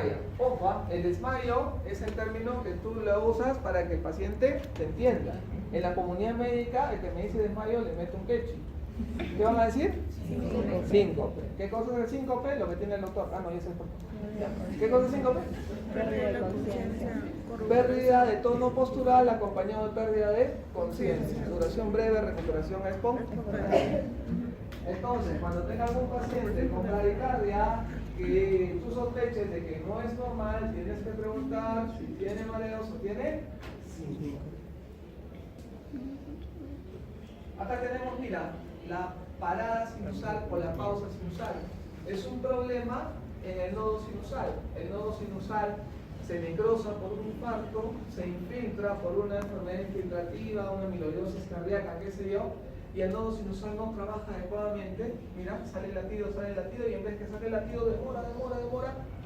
desmaya. Ojo, el desmayo es el término que tú lo usas para que el paciente te entienda. En la comunidad médica, el que me dice desmayo le mete un quechi. ¿Qué van a decir? Síncope. ¿Qué cosa es el síncope? Lo que tiene el doctor. Ah, no, ya sé por qué. ¿Qué cosa es síncope? Pérdida de conciencia. Pérdida de tono postural acompañado de pérdida de conciencia. Duración breve, recuperación espontánea. Entonces, cuando tengas un paciente con bradicardia que tú sospeches de que no es normal, tienes que preguntar si tiene mareos o tiene síncope. Acá tenemos, mira, la parada sinusal o la pausa sinusal. Es un problema en el nodo sinusal. El nodo sinusal se necrosa por un infarto, se infiltra por una enfermedad infiltrativa, una amiloidosis cardíaca, qué sé yo, y el nodo sinusal no trabaja adecuadamente. Mira, sale el latido, y en vez que sale el latido demora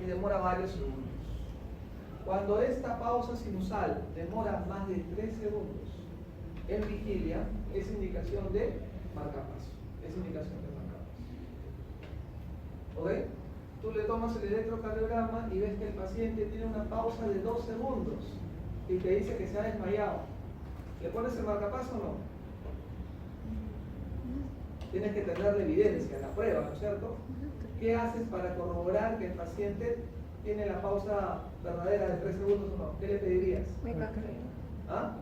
y demora varios segundos. Cuando esta pausa sinusal demora más de 3 segundos en vigilia, es indicación de marcapaso. ¿Ok? Tú le tomas el electrocardiograma y ves que el paciente tiene una pausa de 2 segundos y te dice que se ha desmayado. ¿Le pones el marcapaso o no? Tienes que tener la evidencia, la prueba, ¿no es cierto? ¿Qué haces para corroborar que el paciente tiene la pausa verdadera de 3 segundos o no? ¿Qué le pedirías? ¿Ah?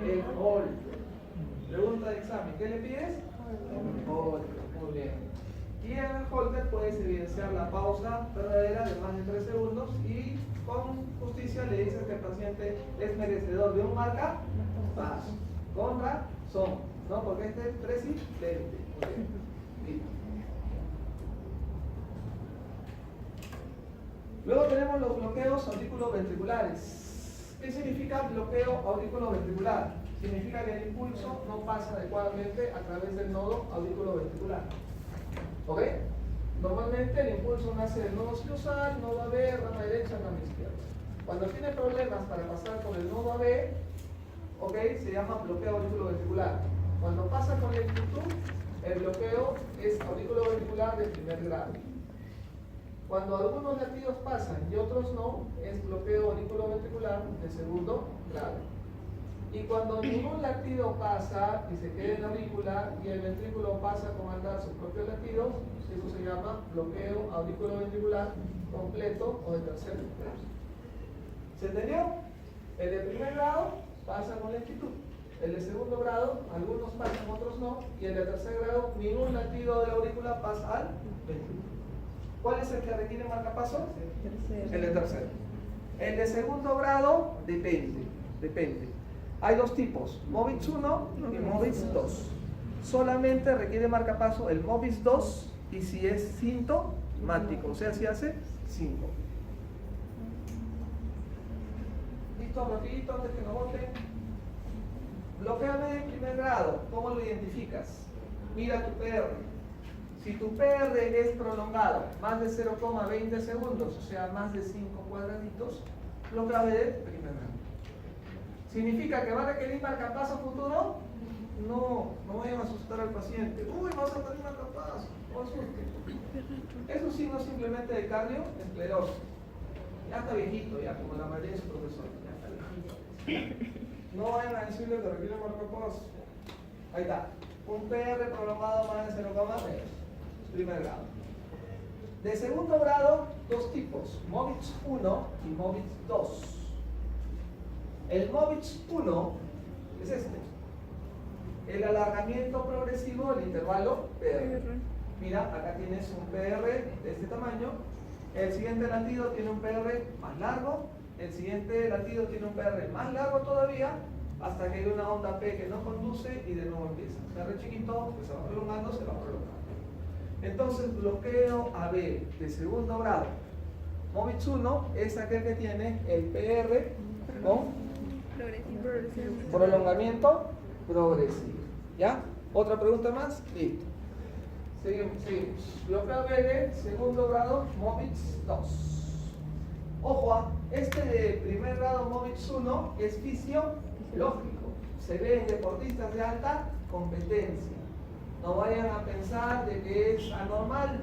El Holter. Pregunta de examen, ¿qué le pides? Holter, muy bien. Y en el Holter puedes evidenciar la pausa verdadera de más de 3 segundos y con justicia le dices que el paciente es merecedor de un marcapaso. Con razón, ¿no? Porque este es presidente. Listo. Luego tenemos los bloqueos auriculoventriculares. ¿Qué significa bloqueo auriculoventricular? Significa que el impulso no pasa adecuadamente a través del nodo auriculoventricular. ¿Ok? Normalmente el impulso nace del nodo sinusal, nodo AB, rama derecha, rama izquierda. Cuando tiene problemas para pasar por el nodo AB, ¿ok? Se llama bloqueo auriculoventricular. Cuando pasa con lentitud, el bloqueo es auriculoventricular de primer grado. Cuando algunos latidos pasan y otros no, es bloqueo auriculoventricular de segundo grado. Y cuando ningún latido pasa y se queda en la aurícula y el ventrículo pasa con andar sus propios latidos, eso se llama bloqueo auriculoventricular completo o de tercer grado. ¿Se entendió? El de primer grado pasa con lentitud. El de segundo grado, algunos pasan, otros no. Y el de tercer grado, ningún latido de la aurícula pasa al ventrículo. ¿Cuál es el que requiere marcapaso? El de tercero. El de segundo grado, depende. Hay 2 tipos, MOVIX 1 y MOVIX 2. Solamente requiere marcapaso el MOVIX 2 y si es sintomático, o sea, si hace 5. Listo, rapidito antes que nos voten. Bloqueo de primer grado, ¿cómo lo identificas? Mira tu PR. Si tu PR es prolongado, más de 0,20 segundos, o sea, más de 5 cuadraditos, bloqueo de primer grado. ¿Significa que va a requerir marcapaso futuro? No vayan a asustar al paciente. Uy, vas a tener marcapaso. No asusten. Es un signo simplemente de cardioesclerosis. Ya está viejito, ya como la mayoría de sus profesores. Ya está viejito. No vayan a decirle que requiere marcapaso. Ahí está. Un PR prolongado más de 0,3. Primer grado. De segundo grado, 2 tipos. MOVIX 1 y MOVIX 2. El MOVIX 1 es este. El alargamiento progresivo del intervalo PR. Mira, acá tienes un PR de este tamaño. El siguiente latido tiene un PR más largo. El siguiente latido tiene un PR más largo todavía. Hasta que hay una onda P que no conduce y de nuevo empieza. PR chiquito, que se va prolongando, se va prolongando. Entonces, bloqueo AB de segundo grado. MOVIX 1 es aquel que tiene el PR con prolongamiento progresivo. ¿Ya? ¿Otra pregunta más? Listo. Seguimos. Bloqueo AB de segundo grado, MOVIX 2. Ojo, este de primer grado MOVIX 1 es fisiológico. Se ve en deportistas de alta competencia. No vayan a pensar de que es anormal.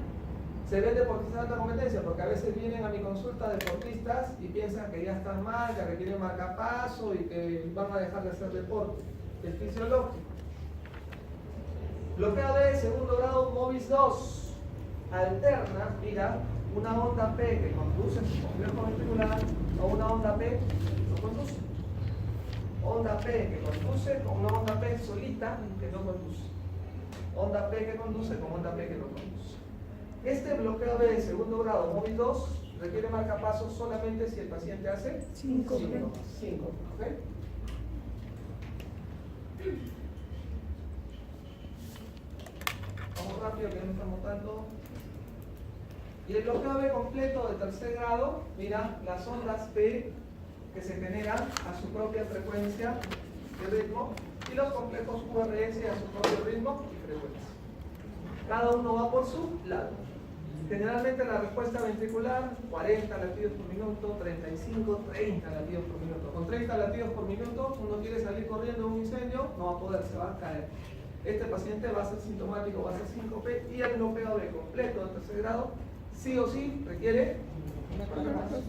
Se ven deportistas de alta competencia porque a veces vienen a mi consulta deportistas y piensan que ya están mal, que requieren marcapaso y que van a dejar de hacer deporte. Es fisiológico. Bloqueo de segundo grado MOVIS 2. Alterna, mira, una onda P que conduce su complejo ventricular o una onda P que no conduce. Onda P que conduce con una onda P solita que no conduce. Onda P que conduce con onda P que no conduce. Este bloqueo de segundo grado MOVIS 2 requiere marcapasos solamente si el paciente hace 5. ¿Ok? Vamos rápido que ya no estamos tanto. Y el bloqueo B completo de tercer grado, mira, las ondas P que se generan a su propia frecuencia de ritmo y los complejos QRS a su propio ritmo y frecuencia. Cada uno va por su lado. Generalmente la respuesta ventricular, 40 latidos por minuto, 35, 30 latidos por minuto. Con 30 latidos por minuto, uno quiere salir corriendo de un incendio, no va a poder, se va a caer. Este paciente va a ser sintomático, va a ser síncope y el bloqueo B completo de tercer grado, sí o sí requiere marcapasos.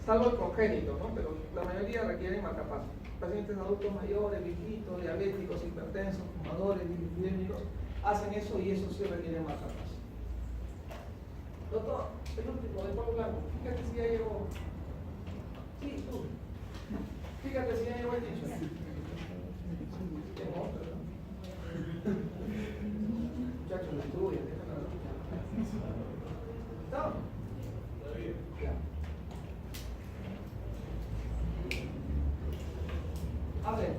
Salvo el congénito, ¿no? Pero la mayoría requieren marcapasos. Pacientes adultos mayores, viejitos, diabéticos, hipertensos, fumadores, dislipidémicos, hacen eso y eso sí requieren marcapasos. Doctor, el último, del polo blanco, fíjate si ya llegó. Sí, tú. Fíjate si ya llegó el dicho. Tengo otro, ¿no? Muchachos, lo estudian, ¿está? Ya. A ver.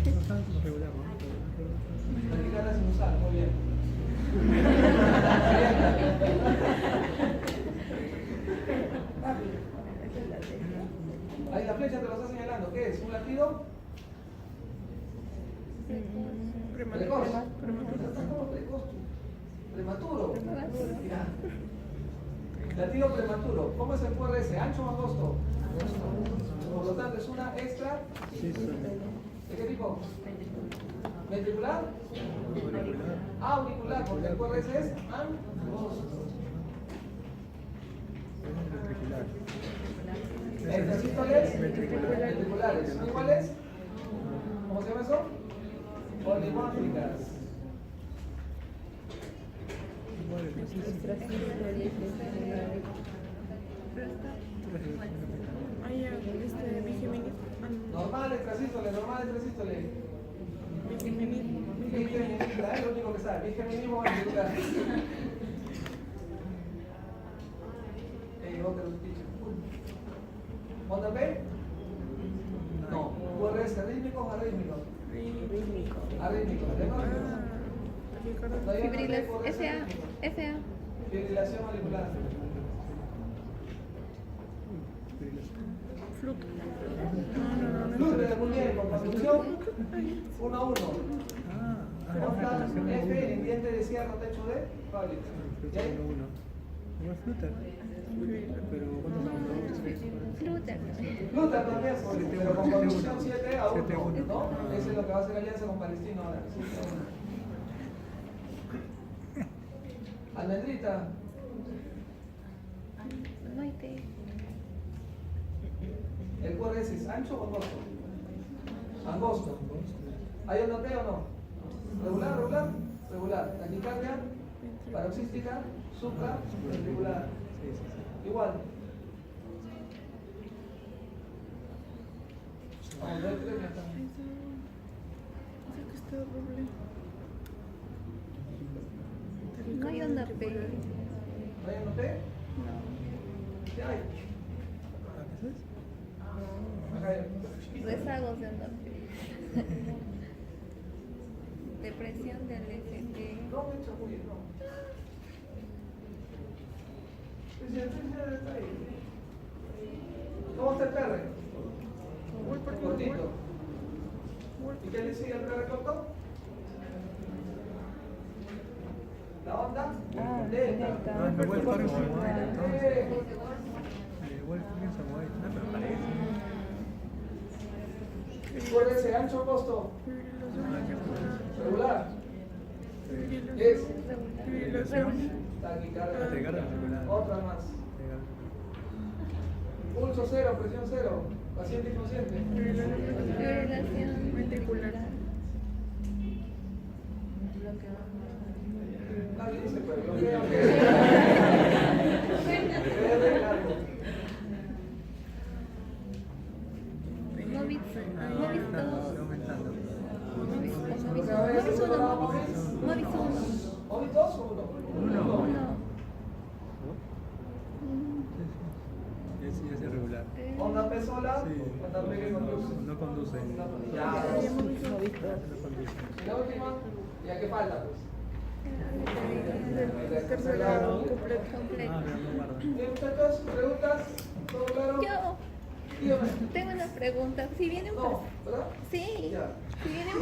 No tanto regular, ¿no? Practicar sin usar, muy bien. Ahí la flecha te lo está señalando. ¿Qué es? ¿Un latido? Precoz. Prematuro. Latido prematuro. ¿Cómo es el QRS? ¿Ancho o angosto? Por lo tanto, es una extra. ¿De qué tipo? ¿Ventricular? Auricular, porque el QRS es angosto. ¿Ventriculares? Ventriculares. ¿Son iguales? ¿Cómo se llama eso? Polimórficas. Normal extrasístole, normal extrasístole. Bigeminista, es lo único que sabe. Bigeminismo ventricular. Otro dicho. ¿Onda P? No. ¿QRS arrítmicos o arrítmicos? Arrítmicos. SA. Fibrilación auricular. Flute de muñeca con conducción 1 a 1. Onda F en diente de cierre techo de fábrica. Igual Flutter. Pero ¿cuántos son? Flutter también, pero con conducción 7 a 1, ¿no? Eso es lo que va a hacer alianza con Palestino ahora. 7 a 1. Almendrita. ¿El QRS es ancho o angosto? Angosto. ¿Hay onda P o no? ¿Regular? Regular. Taquicardia, paroxística, supraventricular. Igual. Vamos a ver 3 ya está. No hay onda P. ¿No hay onda P? No. ¿Qué hay? Acá hay. Rezagos de onda P. Depresión del ST. No me chapulle, no. Está ahí. ¿Cómo está el perre? Cortito. ¿Y qué le sigue al perre corto? La onda delta. No, me voy a estar en Samoa, entonces. Igual estoy en Samoa, pero parece. ¿Cuál es el ancho costo? Regular. Sí. Es Fibrilación. taquicardia. Taquicardia regular. Otra más. Pulso cero, presión cero. Paciente inconsciente. Fibrilación ventricular. Nadie dice, pero bloqueo. No he visto. No he visto. Está aumentando. No he visto uno. No he visto uno. ¿Hoy dos o uno? Uno. Uno. Sí, es irregular. Onda P sola, Sí. onda P que conduce. No conduce. Ya. Habíamos visto No conduce. Y la última, ¿ya qué falta pues? del tercer grado completo. Completo. Ah, pero no guarda. Bien, muchachos, preguntas, ¿todo claro? Yo Dígame. tengo una pregunta. Si vienen No, ¿verdad? Sí. Ya. Si vienen